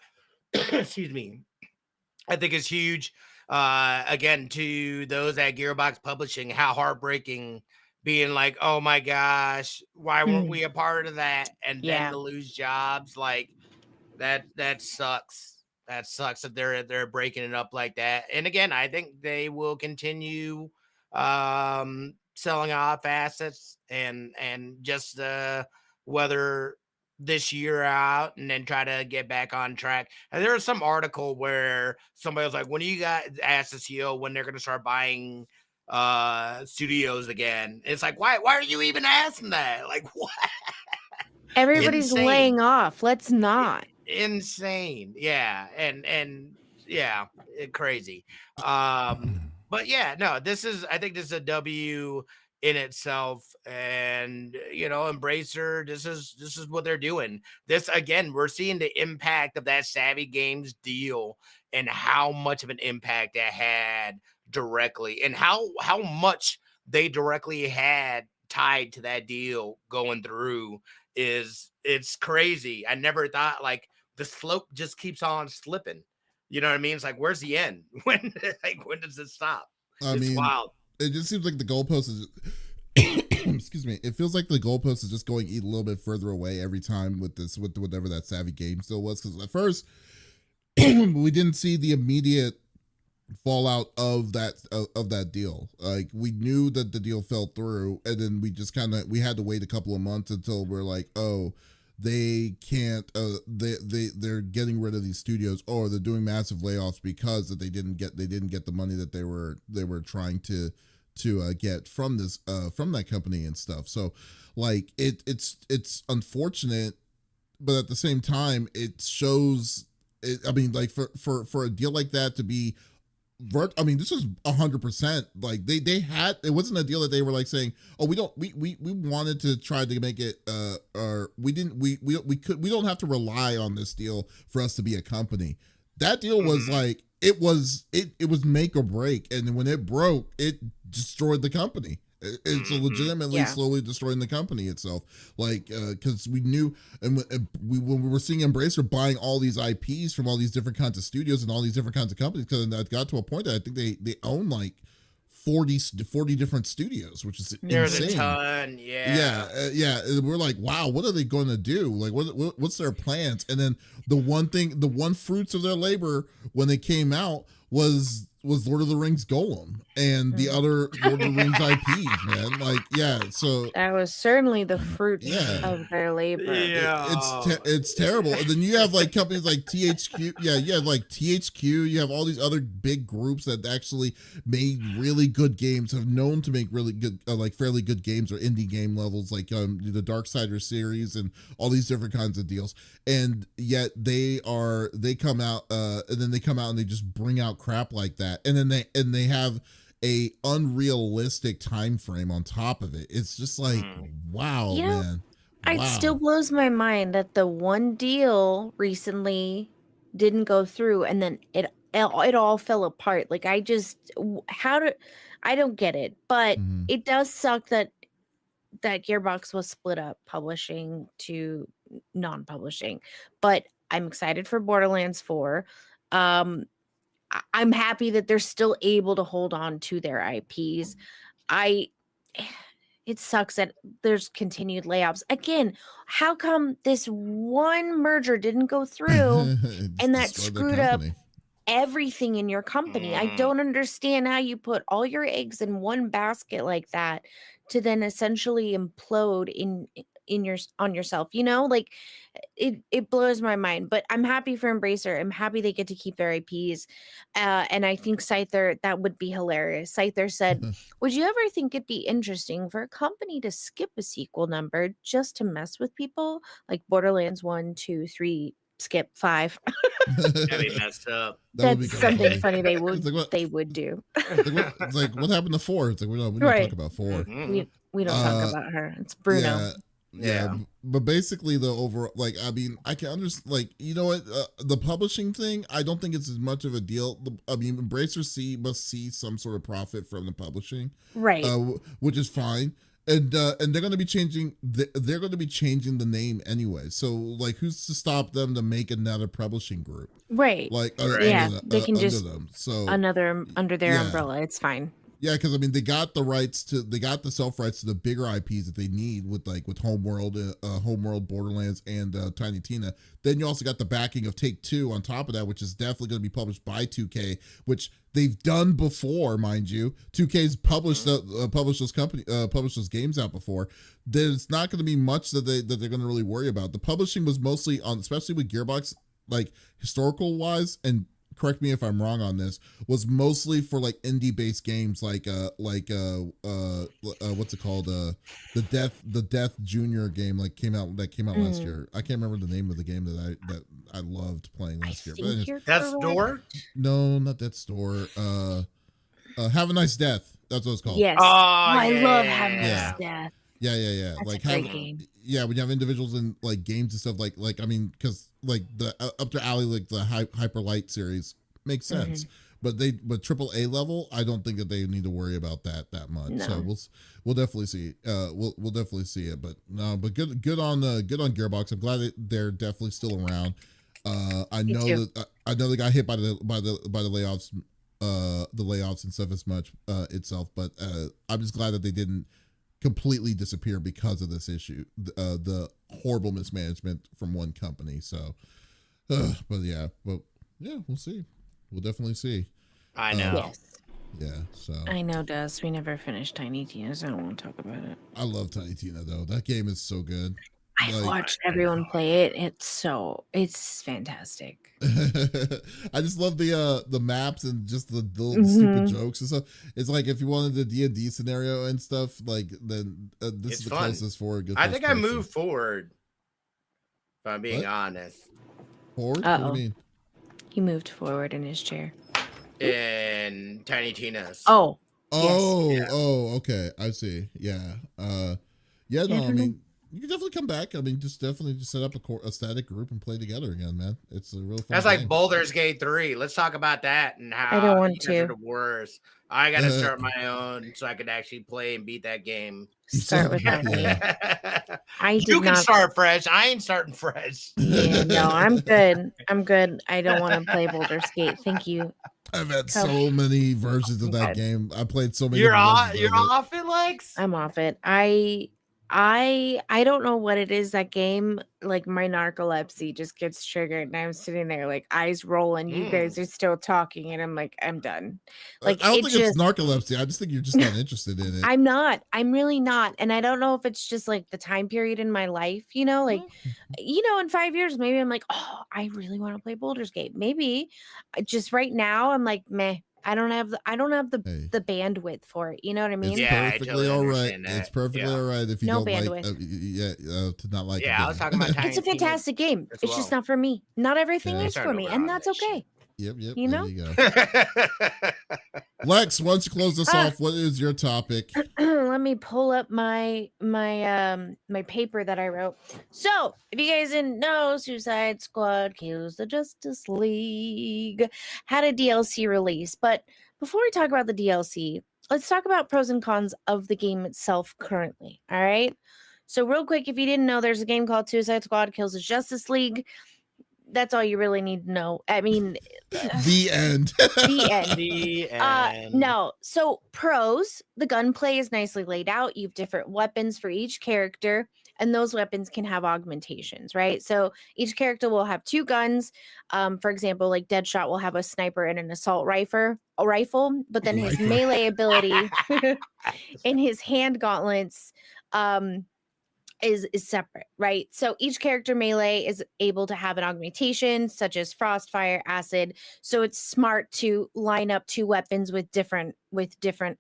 Excuse me. I think it's huge. Again, to those at Gearbox Publishing, how heartbreaking being like, oh my gosh, why weren't we a part of that? And then Yeah. to lose jobs, like that sucks. That sucks that they're breaking it up like that. And again, I think they will continue selling off assets and just whether this year out and then try to get back on track. And there was some article where somebody was like, when you guys asked the CEO when they're gonna start buying studios again. It's like, why are you even asking that? Like, what? Everybody's laying off. Let's not. Insane. Yeah. And yeah, crazy. But yeah, no, I think this is a W in itself. And Embracer, this is what they're doing. This again, we're seeing the impact of that Savvy Games deal and how much of an impact it had directly, and how much they directly had tied to that deal going through. It's crazy. I never thought, like, the slope just keeps on slipping. You know what I mean? It's like, where's the end? When does it stop? It's wild. It just seems like the goalpost is excuse me. It feels like the goalpost is just going a little bit further away every time with whatever that Savvy Game still was. Because at first we didn't see the immediate fallout of that deal. Like, we knew that the deal fell through, and then we just we had to wait a couple of months until we're like, oh, they can't they're getting rid of these studios, or they're doing massive layoffs because that they didn't get the money that they were trying to get from that company and stuff. So like it's unfortunate, but at the same time it shows it, I mean, like for a deal like that to be this is 100%. Like they had, it wasn't a deal that they were like saying, oh, we wanted to try to make it, or we don't have to rely on this deal for us to be a company. That deal was like, it was make or break. And when it broke, it destroyed the company. It's legitimately slowly destroying the company itself. Like, because we knew, and when we were seeing Embracer buying all these IPs from all these different kinds of studios and all these different kinds of companies, because that got to a point that I think they own like 40 different studios, which is There's insane. A ton, yeah. We're like, wow, what are they going to do? Like, what's their plans? And then the one fruits of their labor when they came out was Lord of the Rings Golem and the other Lord of the Rings IPs, man. Like, yeah, so that was certainly the fruits of their labor. It's terrible. And then you have like companies like THQ. Yeah, you have like THQ. You have all these other big groups that actually made really good games, have known to make really good, like fairly good games or indie game levels, like the Darksiders series and all these different kinds of deals. And yet they come out and they just bring out crap like that. And then they have a unrealistic time frame on top of it. It's just like, wow, man. It still blows my mind that the one deal recently didn't go through, and then it all fell apart. Like, I don't get it, but it does suck that Gearbox was split up, publishing to non-publishing. But I'm excited for Borderlands 4. I'm happy that they're still able to hold on to their IPs. It sucks that there's continued layoffs. Again, how come this one merger didn't go through and that screwed up everything in your company? I don't understand how you put all your eggs in one basket like that to then essentially implode on yourself, like it blows my mind. But I'm happy for Embracer. I'm happy they get to keep their IPs. And I think Scyther, that would be hilarious. Scyther said, would you ever think it'd be interesting for a company to skip a sequel number just to mess with people? Like Borderlands 1, 2, 3, skip 5. That'd be messed up. That would be That's kinda something funny they It's like, would do. it's like, what happened to 4? It's like, we don't Right. talk about 4. Mhm. We don't talk about her. It's Bruno. Yeah. But basically the overall, like, I mean, I can understand, like, you know what, the publishing thing, I don't think it's as much of a deal. I mean, Embracer must see some sort of profit from the publishing, Right. which is fine. And they're going to be changing the name anyway. So like, who's to stop them to make another publishing group? Right. Like, they can just them. So another under their umbrella. It's fine. yeah, because I mean, they got the self rights to the bigger IPs that they need with Homeworld, Borderlands, and Tiny Tina. Then you also got the backing of Take-Two on top of that, which is definitely going to be published by 2K, which they've done before, mind you. 2K's published those games out before. There's not going to be much that they're going to really worry about. The publishing was mostly on, especially with Gearbox, like historical wise, and correct me if I'm wrong on this, was mostly for like indie based games like what's it called, the Death Junior game came out last year. I can't remember the name of the game that I loved playing last year. But Death's Door? No, not Death's Door. Have a Nice Death. That's what it's called. Yes. I love Have a Nice Death. Yeah. That's like a great game. Yeah, when you have individuals in like games and stuff, like I mean, because like the up to alley, like the Hyper Light series makes sense, but AAA level, I don't think that they need to worry about that much. No. So we'll definitely see. We'll definitely see it. But no, but good on Gearbox. I'm glad that they're definitely still around. I know they got hit by the layoffs, and stuff as much itself, but I'm just glad that they didn't completely disappear because of this issue, the horrible mismanagement from one company. So, but we'll see. We'll definitely see. I know. Yes. Yeah. So I know, Des. We never finished Tiny Tina, so I don't want to talk about it. I love Tiny Tina though. That game is so good. I've watched everyone play it. It's fantastic. I just love the maps and just the little stupid jokes and stuff. It's like if you wanted the D&D scenario and stuff, like then this is the closest for a good. I think I moved forward. If I'm being honest. Forward? What do you mean? He moved forward in his chair. In Tiny Tina's. Oh. Okay. I see. Yeah. I mean, you can definitely come back. I mean, just set up a static group and play together again, man. It's a real fun That's game. like Baldur's Gate 3. Let's talk about that and how I don't want to. the worst. I got to start my own so I could actually play and beat that game. Start with that. You can start fresh. I ain't starting fresh. Yeah, no, I'm good. I don't want to play Baldur's Gate. Thank you. I've had so many versions of that game. I played so many. You're off it, Lex? I'm off it. I don't know what it is, that game, like my narcolepsy just gets triggered and I'm sitting there like eyes rolling. You guys are still talking and I'm like, I'm done. Like, I don't think it's narcolepsy. I just think you're just not interested in it. I'm really not. And I don't know if it's just like the time period in my life, like, in 5 years, maybe I'm like, oh, I really want to play Baldur's Gate. Maybe just right now I'm like, meh. I don't have the bandwidth for it. You know what I mean? It's perfectly all right. It's perfectly all right if you don't bandwidth. Like to not like. Yeah, I was talking about Tiny It's a fantastic game. It's just not for me. Not everything is for me, and that's okay. Yep. You know. There you go. Lex, once you close this off, what is your topic? Let me pull up my paper that I wrote. So, if you guys didn't know, Suicide Squad Kills the Justice League had a DLC release. But before we talk about the DLC, let's talk about pros and cons of the game itself currently. All right. So, real quick, if you didn't know, there's a game called Suicide Squad Kills the Justice League. That's all you really need to know. I mean, the end. The end. No. So pros, the gunplay is nicely laid out. You have different weapons for each character, and those weapons can have augmentations, right? So each character will have 2 guns. For example, like Deadshot will have a sniper and an assault rifle, but then his melee ability and his hand gauntlets is separate, right? So each character melee is able to have an augmentation such as frost, fire, acid. So it's smart to line up two weapons with different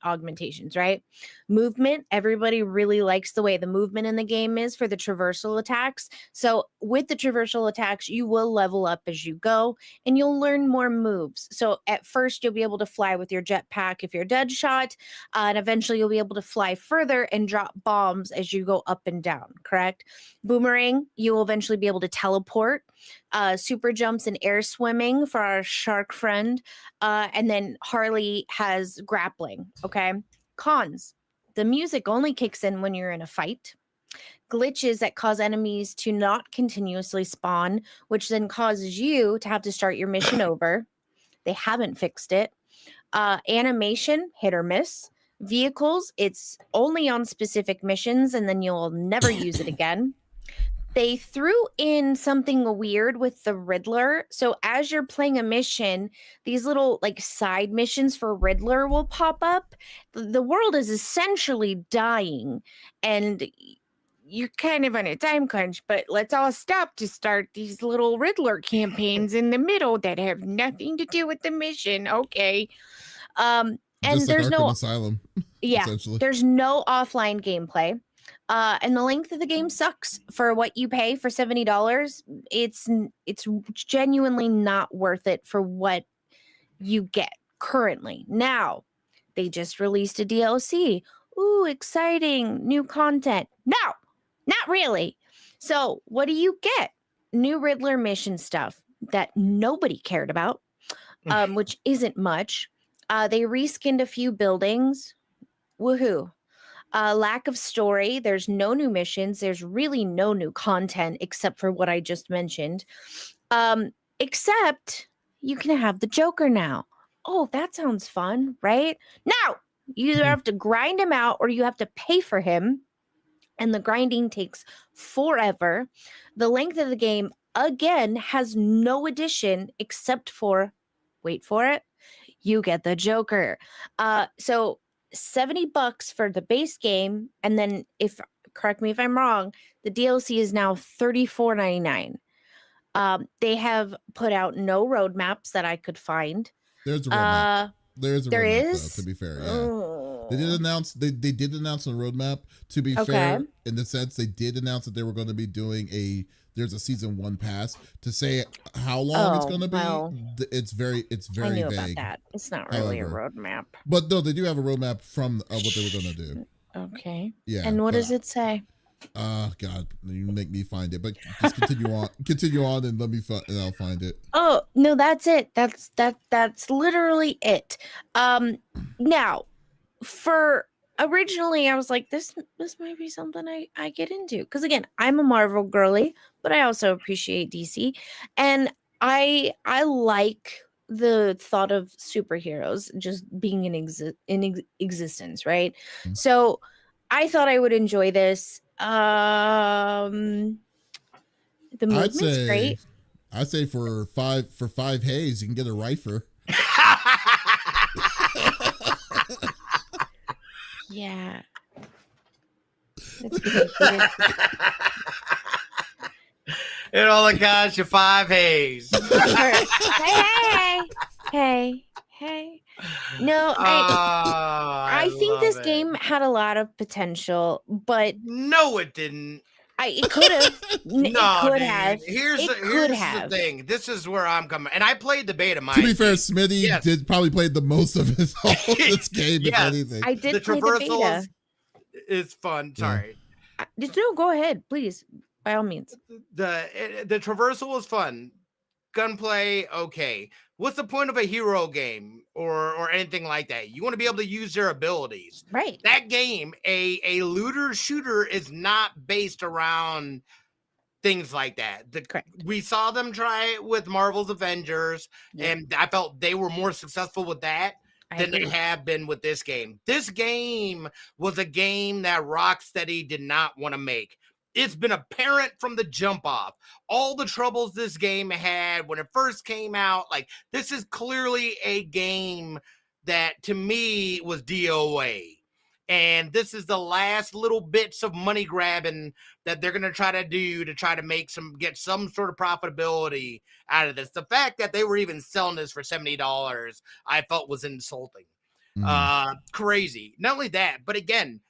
augmentations, right? Movement, everybody really likes the way the movement in the game is for the traversal attacks. So with the traversal attacks, you will level up as you go and you'll learn more moves. So at first you'll be able to fly with your jetpack if you're dead shot, and eventually you'll be able to fly further and drop bombs as you go up and down, correct? Boomerang, you will eventually be able to teleport. Super jumps and air swimming for our shark friend. And then Harley has grappling, okay? Cons, the music only kicks in when you're in a fight. Glitches that cause enemies to not continuously spawn, which then causes you to have to start your mission over. They haven't fixed it. Animation, hit or miss. Vehicles, it's only on specific missions and then you'll never use it again. They threw in something weird with the Riddler. So as you're playing a mission, these little like side missions for Riddler will pop up. The world is essentially dying and you're kind of on a time crunch, but let's all stop to start these little Riddler campaigns in the middle that have nothing to do with the mission. Okay. And Just like there's Arkham no Asylum. yeah, essentially. there's no offline gameplay. And the length of the game sucks for what you pay for $70. It's genuinely not worth it for what you get currently. Now, they just released a DLC. Ooh, exciting, new content. No, not really. So, what do you get? New Riddler mission stuff that nobody cared about, which isn't much. They reskinned a few buildings. Woohoo. Lack of story. There's no new missions. There's really no new content except for what I just mentioned. Except you can have the Joker now. Oh, that sounds fun, right? No, you either have to grind him out or you have to pay for him. And the grinding takes forever. The length of the game, again, has no addition except for, wait for it, you get the Joker. So $70 for the base game, and then correct me if I'm wrong, the DLC is now $34.99. They have put out no roadmaps that I could find. There's a roadmap. There There roadmap, is? though, to be fair. Yeah. Oh. They did announce a roadmap. To be fair, in the sense they did announce that they were going to be doing there's a season 1 pass. To say how long it's going to be, well, it's very I knew vague. about that. It's not really a roadmap. But no, they do have a roadmap from what they were going to do. Okay. Yeah. And what does it say? God, you make me find it. But just continue on. Continue on, and and I'll find it. Oh no, that's it. That's literally it. Now, for originally, I was like, this might be something I get into because again, I'm a Marvel girly, but I also appreciate DC, and I like the thought of superheroes just being in existence, right? Mm-hmm. So I thought I would enjoy this. The movement's great. I'd say for five haze, you can get a rifle. Yeah. That's ridiculous. It only costs you 5 haze. Hey. No, I think this game had a lot of potential, but no, it didn't. It could have. No, it could dude. have. Here's the thing. This is where I'm coming, and I played the beta. To be fair, Smitty did probably play the most of this game, if anything. I did play the beta. Is fun. Sorry. No, go ahead, please. By all means. The traversal was fun. Gunplay, okay. What's the point of a hero game or anything like that? You want to be able to use their abilities. Right. That game, a looter shooter, is not based around things like that. Correct. We saw them try it with Marvel's Avengers, and I felt they were more successful with that than they have been with this game. This game was a game that Rocksteady did not want to make. It's been apparent from the jump off. All the troubles this game had when it first came out, like, this is clearly a game that, to me, was DOA. And this is the last little bits of money grabbing that they're going to try to do to try to get some sort of profitability out of this. The fact that they were even selling this for $70, I felt was insulting. Crazy. Not only that, but again,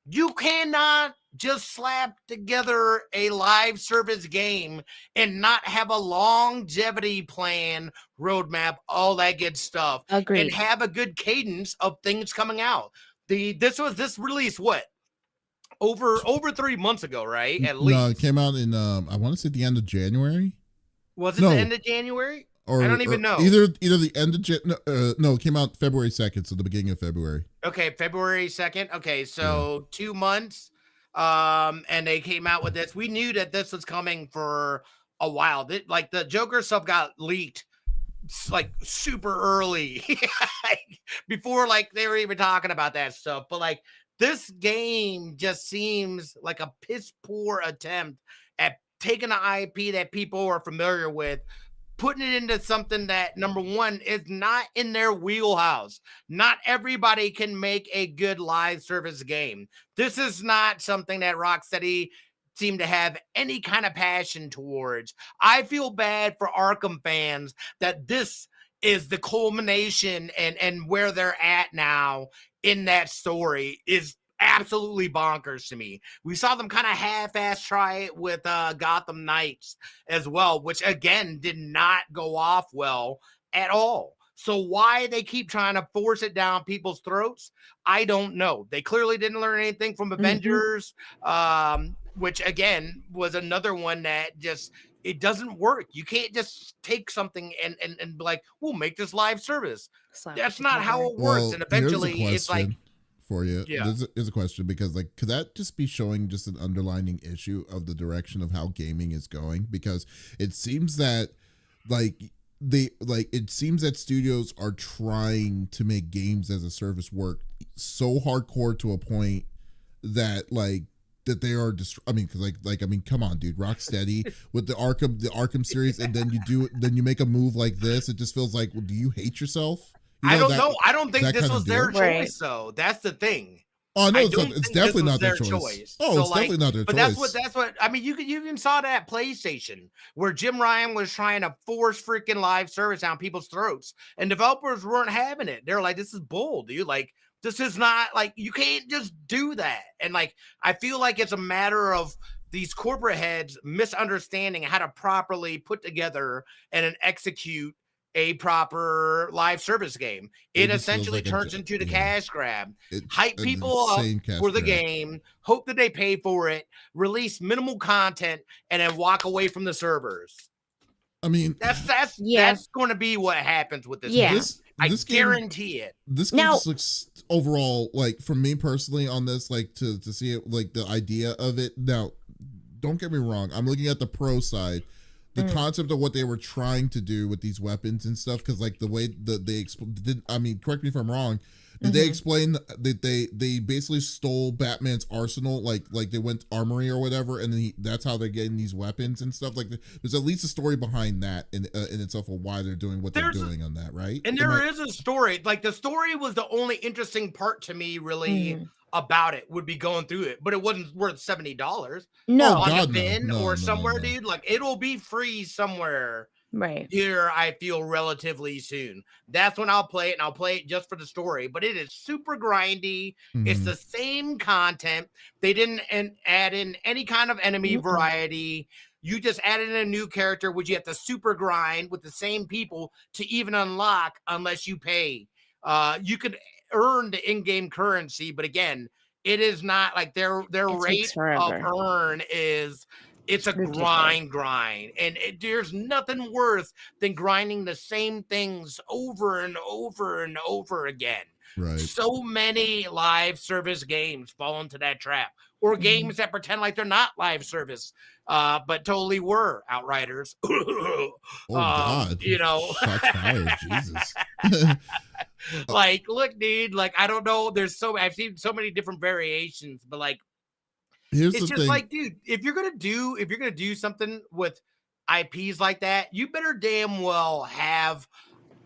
you cannot just slap together a live service game and not have a longevity plan, roadmap, all that good stuff. Agreed. And have a good cadence of things coming out. This release what? Over 3 months ago, right? At least. No, it came out in I want to say the end of January. Was it the end of January? Or, I don't even know. Either the end of no, it came out February 2nd, so the beginning of February. Okay, February 2nd. Okay, so 2 months. And they came out with this. We knew that this was coming for a while. Like the Joker stuff got leaked like super early before like they were even talking about that stuff. But like this game just seems like a piss poor attempt at taking an IP that people are familiar with, putting it into something that, number one, is not in their wheelhouse. Not everybody can make a good live service game. This is not something that Rocksteady seem to have any kind of passion towards. I feel bad for Arkham fans that this is the culmination and where they're at now in that story is absolutely bonkers to me. We saw them kind of half-ass try it with Gotham Knights as well, which again did not go off well at all. So why they keep trying to force it down people's throats, I don't know. They clearly didn't learn anything from Avengers, which again was another one that just, it doesn't work. You can't just take something and be like, we'll make this live service. That's not how it works. Well, and eventually it's like, for you. Yeah. There's a question, because like, could that just be showing just an underlining issue of the direction of how gaming is going? Because it seems that it seems that studios are trying to make games as a service work so hardcore to a point that that they are come on, dude, Rocksteady with the Arkham series, and then you make a move like this. It just feels like, well, do you hate yourself? I don't know. I don't think this was their choice, though. That's the thing. Oh no, it's definitely not their choice. Oh, it's definitely not their choice. But that's what I mean. You even saw that PlayStation where Jim Ryan was trying to force freaking live service down people's throats, and developers weren't having it. They're like, "This is bull, dude. Like, this is not like, you can't just do that." And like, I feel like it's a matter of these corporate heads misunderstanding how to properly put together and execute a proper live service game. It essentially turns into the cash grab. Hype people up for the game, hope that they pay for it, release minimal content, and then walk away from the servers. I mean, that's going to be what happens with this game. I guarantee it. This game just looks overall, like, for me personally on this, like, to see it, like, the idea of it. Now, don't get me wrong. I'm looking at the pro side. The concept of what they were trying to do with these weapons and stuff, because like the way that they correct me if I'm wrong, did they explain that they basically stole Batman's arsenal, like they went armory or whatever, and then that's how they're getting these weapons and stuff? Like, there's at least a story behind that in itself of why they're doing what they're doing on that, right? And there is a story. Like, the story was the only interesting part to me, really. About it would be going through it, but it wasn't worth $70. No, on the bin or somewhere, dude. Like, it'll be free somewhere right here, I feel, relatively soon. That's when I'll play it, and I'll play it just for the story. But it is super grindy. It's the same content. They didn't add in any kind of enemy variety. You just added in a new character, which you have to super grind with the same people to even unlock, unless you pay. You could earn the in-game currency, but again, it is not like their rate of earn is, it's a grind, and there's nothing worse than grinding the same things over and over and over again. Right. So many live service games fall into that trap, or games that pretend like they're not live service, but totally were. Outriders. Oh God! You know, shots fired. Jesus. Like, look, dude. Like, I don't know. I've seen so many different variations, but like, it's just thing. Like, dude, if you're gonna do something with IPs like that, you better damn well have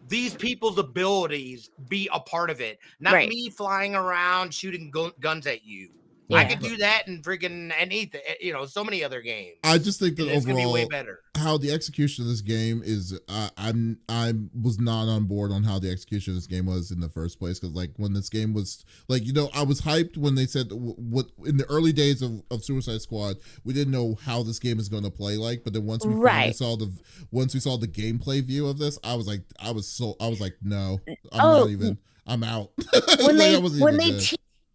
these people's abilities be a part of it, not Right. me flying around shooting guns at you. Yeah. I could do that in freaking anything, so many other games. I just think that it's gonna be way overall, better. how the execution of this game is, I was not on board on how the execution of this game was in the first place. Because like when this game was like, I was hyped when they said what in the early days of Suicide Squad, we didn't know how this game is going to play like. But then once we finally saw the gameplay view of this, I was like, no, I'm out. When they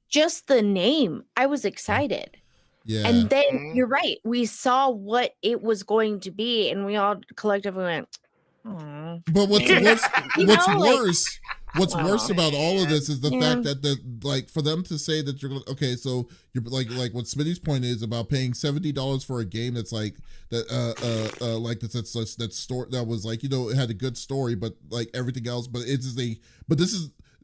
just the name, I was excited. Yeah. And then you're right. We saw what it was going to be, and we all collectively went, "Aw." But what's worse about all of this is the fact that for them to say that you're okay, so you're like what Smitty's point is about paying $70 for a game that's like that that story that was like, it had a good story, but like everything else,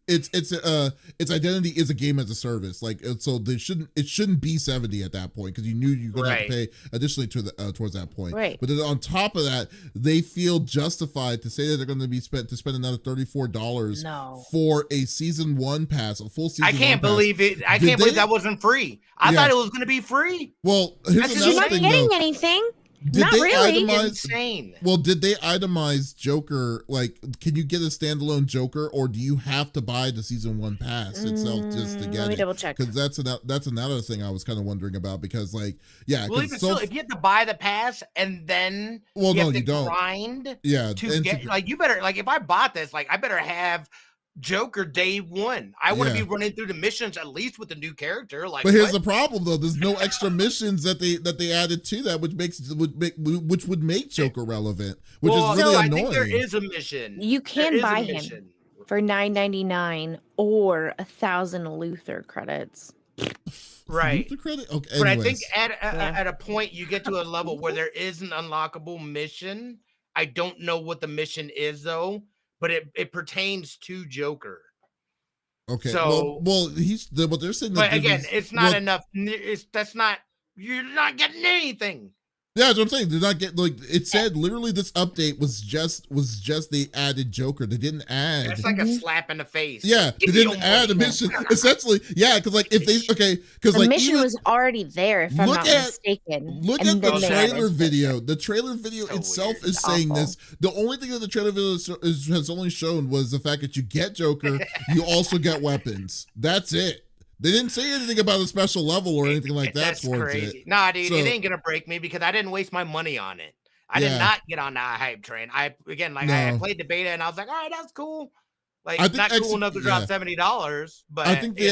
its identity is a game as a service. Like, so it shouldn't be 70 at that point, because you knew you're going to have to pay additionally towards that point. Right. But then on top of that, they feel justified to say that they're going to be spend another $34 for a season 1 pass, a full season. I can't believe it. I can't believe that wasn't free. I thought it was going to be free. Well, here's another you're not thing, getting anything. Not really. Insane. Well, did they itemize Joker? Like, can you get a standalone Joker, or do you have to buy the season 1 pass itself just to get it? Let me double check. Because that's another thing I was kind of wondering about. Because like, well, even still, if you have to buy the pass and then you don't grind, to get like, you better, like, if I bought this, like, I better have Joker day 1. I want to be running through the missions at least with the new character. Like, but here's the problem though: there's no extra missions that they added to that, which would make Joker relevant, which is really annoying. I think there is a mission. You can buy him for $9.99 or 1,000 Luther credits. Right. Luther credit? Okay. But I think at a point you get to a level where there is an unlockable mission. I don't know what the mission is though. But it pertains to Joker. Okay. So well, what they're saying. But again, it's not enough. You're not getting anything. Yeah, that's what I'm saying. They're not getting, like, it said literally this update was just they added Joker. They didn't add. It's like a slap in the face. Yeah, they didn't add a mission. Essentially, yeah, because like if the mission was already there, if I'm not mistaken. Look at the trailer video. The trailer video itself is saying this. The only thing that the trailer video has only shown was the fact that you get Joker, you also get weapons. That's it. They didn't say anything about a special level or anything like that. That's crazy. Nah, dude, it ain't gonna break me because I didn't waste my money on it. I did not get on that hype train. I played the beta and I was like, all right, that's cool. Like, not cool enough to drop $70, but I think the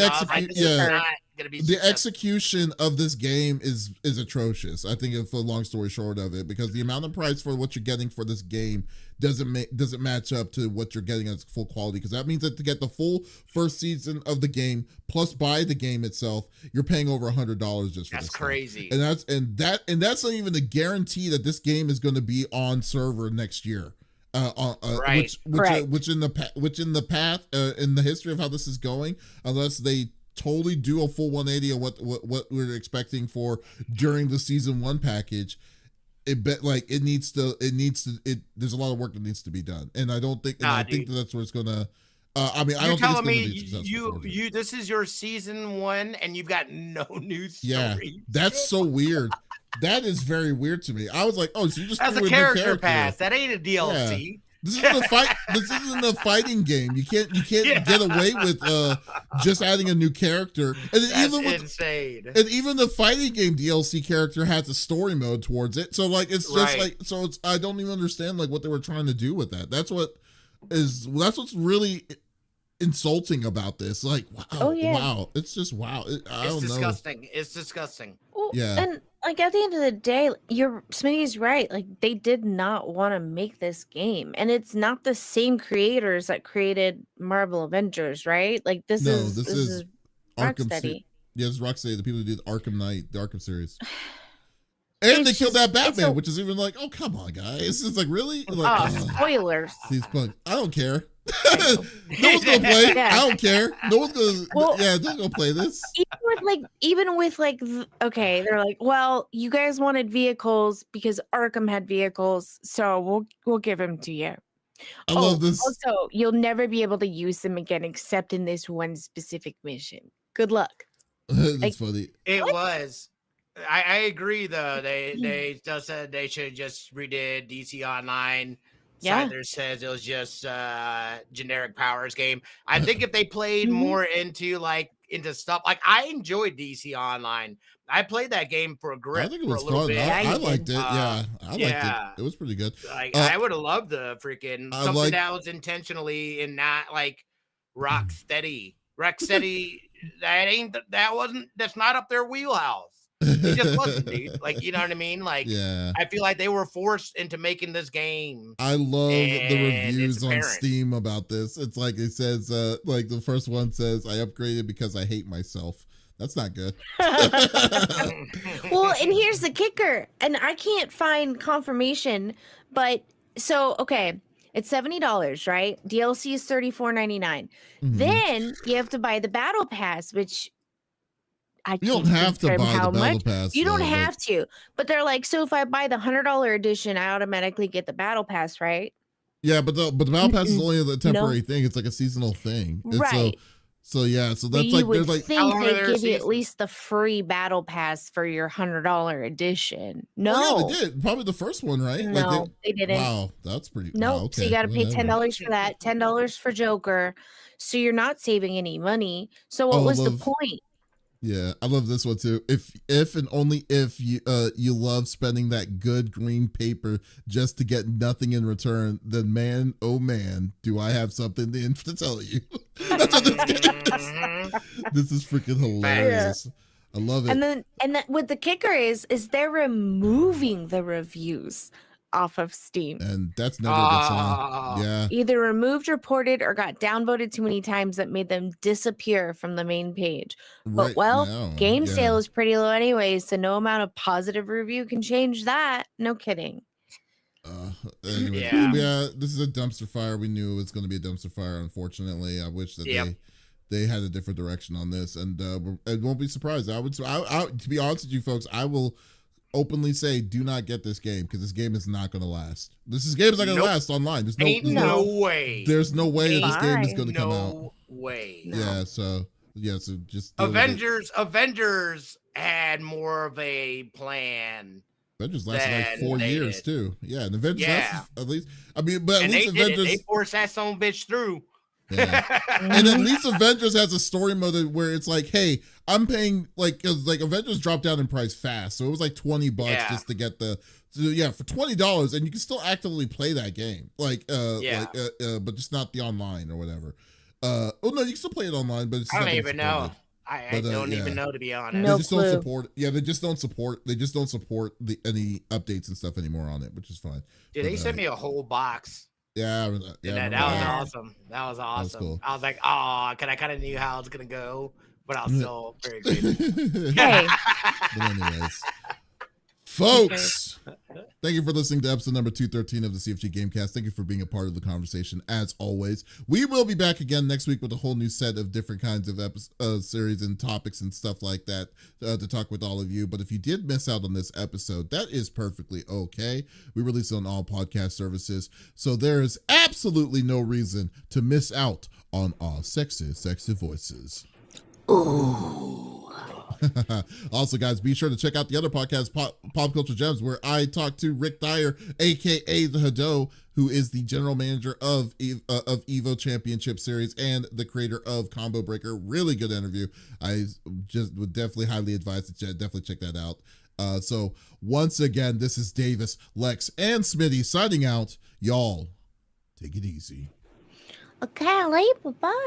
the execution of this game is atrocious. I think, for a long story short of it, because the amount of price for what you're getting for this game doesn't match up to what you're getting as full quality. Because that means that to get the full first season of the game plus buy the game itself, you're paying over $100 just for this. That's crazy. And that's not even a guarantee that this game is going to be on server next year. Which in the history of how this is going, unless they totally do a full 180 of what we're expecting for during the season 1 package, there's a lot of work that needs to be done, and I don't think I think that's where it's gonna. I don't think it's gonna be successful. This is your season 1, and you've got no new story. Yeah, that's so weird. That is very weird to me. I was like, oh, so you just that's a character pass. That ain't a DLC. Yeah. This isn't a fight. This isn't a fighting game. You can't get away with just adding a new character. And that's insane. And even the fighting game DLC character has a story mode towards it. So like it's just I don't even understand like what they were trying to do with that. That's what's really insulting about this. Like, wow, wow. It's just wow. It's disgusting. It's disgusting. Well, and like at the end of the day, Smitty's right. Like, they did not want to make this game, and it's not the same creators that created Marvel Avengers, right? Like this is Rocksteady. Yes, Rocksteady, the people who did Arkham Knight, the Arkham series. And they killed that Batman, which is even like, oh, come on, guys. It's like, really? Like, spoilers. I don't care. No one's gonna play. I don't care. No one's gonna. They're gonna play this. Even with okay, they're like, well, you guys wanted vehicles because Arkham had vehicles, so we'll give them to you. I love this. Also, you'll never be able to use them again except in this one specific mission. Good luck. That's funny. It What? was. I agree though. They just said they should have just redid DC Online. Yeah. There says it was just generic powers game. I think if they played Mhm. more into stuff like I enjoyed DC Online. I played that game for a grip I think it for was a little fun. bit. Yeah, I you liked did. it. Yeah, I liked Yeah. it. It was pretty good. Like Uh, I would have loved the freaking I something like- that was intentionally and not like rock steady. Rocksteady, that's not up their wheelhouse. It just wasn't, dude. Like, you know what I mean? Like, yeah, I feel like they were forced into making this game. I love the And reviews it's on apparent. Steam about this. It's like it says, like the first one says, "I upgraded because I hate myself." That's not good. Well, and here's the kicker, and I can't find confirmation, but so okay, it's $70, right? DLC is $34.99. Mhm. Then you have to buy the battle pass, which I You don't can't have to confirm buy how the battle much. pass. You don't though, but- have to, but they're like, so if I buy the $100 edition, I automatically get the battle pass, right? Yeah, but the battle pass is only a temporary thing. It's like a seasonal thing. And Right. So yeah, so But that's you like would there's like think long are they their give you at seasons? least the free battle pass for your $100 edition. Oh, No, yeah, they did. Probably the first one, right? no, they didn't. Wow, that's pretty. No, wow, so you okay, got to pay whatever. $10 for that, $10 for Joker. So you're not saving any money. So what Oh, I was the love- point? Yeah, I love this one too. If and only if you love spending that good green paper just to get nothing in return, then man, oh man, do I have something to tell you. That's what this game is. Mhm. This is freaking hilarious. I love it. And then what the kicker is they're removing the reviews off of Steam. And that's never a good sign. Oh. Yeah. Either removed, reported, or got downvoted too many times that made them disappear from the main page. But Right well, now, game yeah. sale is pretty low anyway, so no amount of positive review can change that. No kidding. Anyway, Yeah. this is a dumpster fire. We knew it was going to be a dumpster fire. Unfortunately, I wish that Yep. they had a different direction on this, and I won't be surprised. I to be honest with you folks, I will openly say, do not get this game because this game is not going to last. This game is not going to Nope. last online. There's Ain't no no way. there's no way that this game is Fine. going to come out. No way. No. Yeah, so just deal with it. Avengers had more of a plan. Avengers lasted like than 4 they years did. too. Yeah, and Avengers Yeah. lasted at least. I mean, but at And they least did it. Avengers. They forced that son of a bitch through. Yeah. And at least Avengers has a story mode where it's like, hey, I'm paying like Avengers dropped down in price fast, so it was like $20 Yeah. just to get for $20, and you can still actively play that game, but just not the online or whatever. Oh no, you can still play it online, but it's I not don't being even know. supported. I But, don't yeah. even know, to be honest. No They just don't clue. support. Yeah, they just don't support any updates and stuff anymore on it, which is fine. Dude, they but, sent me a whole box. Yeah, And yeah, that was Yeah. awesome. That was awesome. cool. I was like, oh, because I kind of knew how it was going to go, but I was still very grateful. Hey. But anyways, folks, thank you for listening to episode number 213 of the CFG Gamecast. Thank you for being a part of the conversation, as always. We will be back again next week with a whole new set of different kinds of series and topics and stuff like that to talk with all of you. But if you did miss out on this episode, that is perfectly okay. We release it on all podcast services, so there is absolutely no reason to miss out on our sexy voices. Also, guys, be sure to check out the other podcast, Pop Culture Gems, where I talk to Rick Dyer, aka the Hado, who is the general manager of Evo Championship Series and the creator of Combo Breaker. Really good interview. I just would definitely highly advise to definitely check that out. So once again, this is Davis, Lex, and Smitty signing out. Y'all, take it easy. Okay, bye-bye.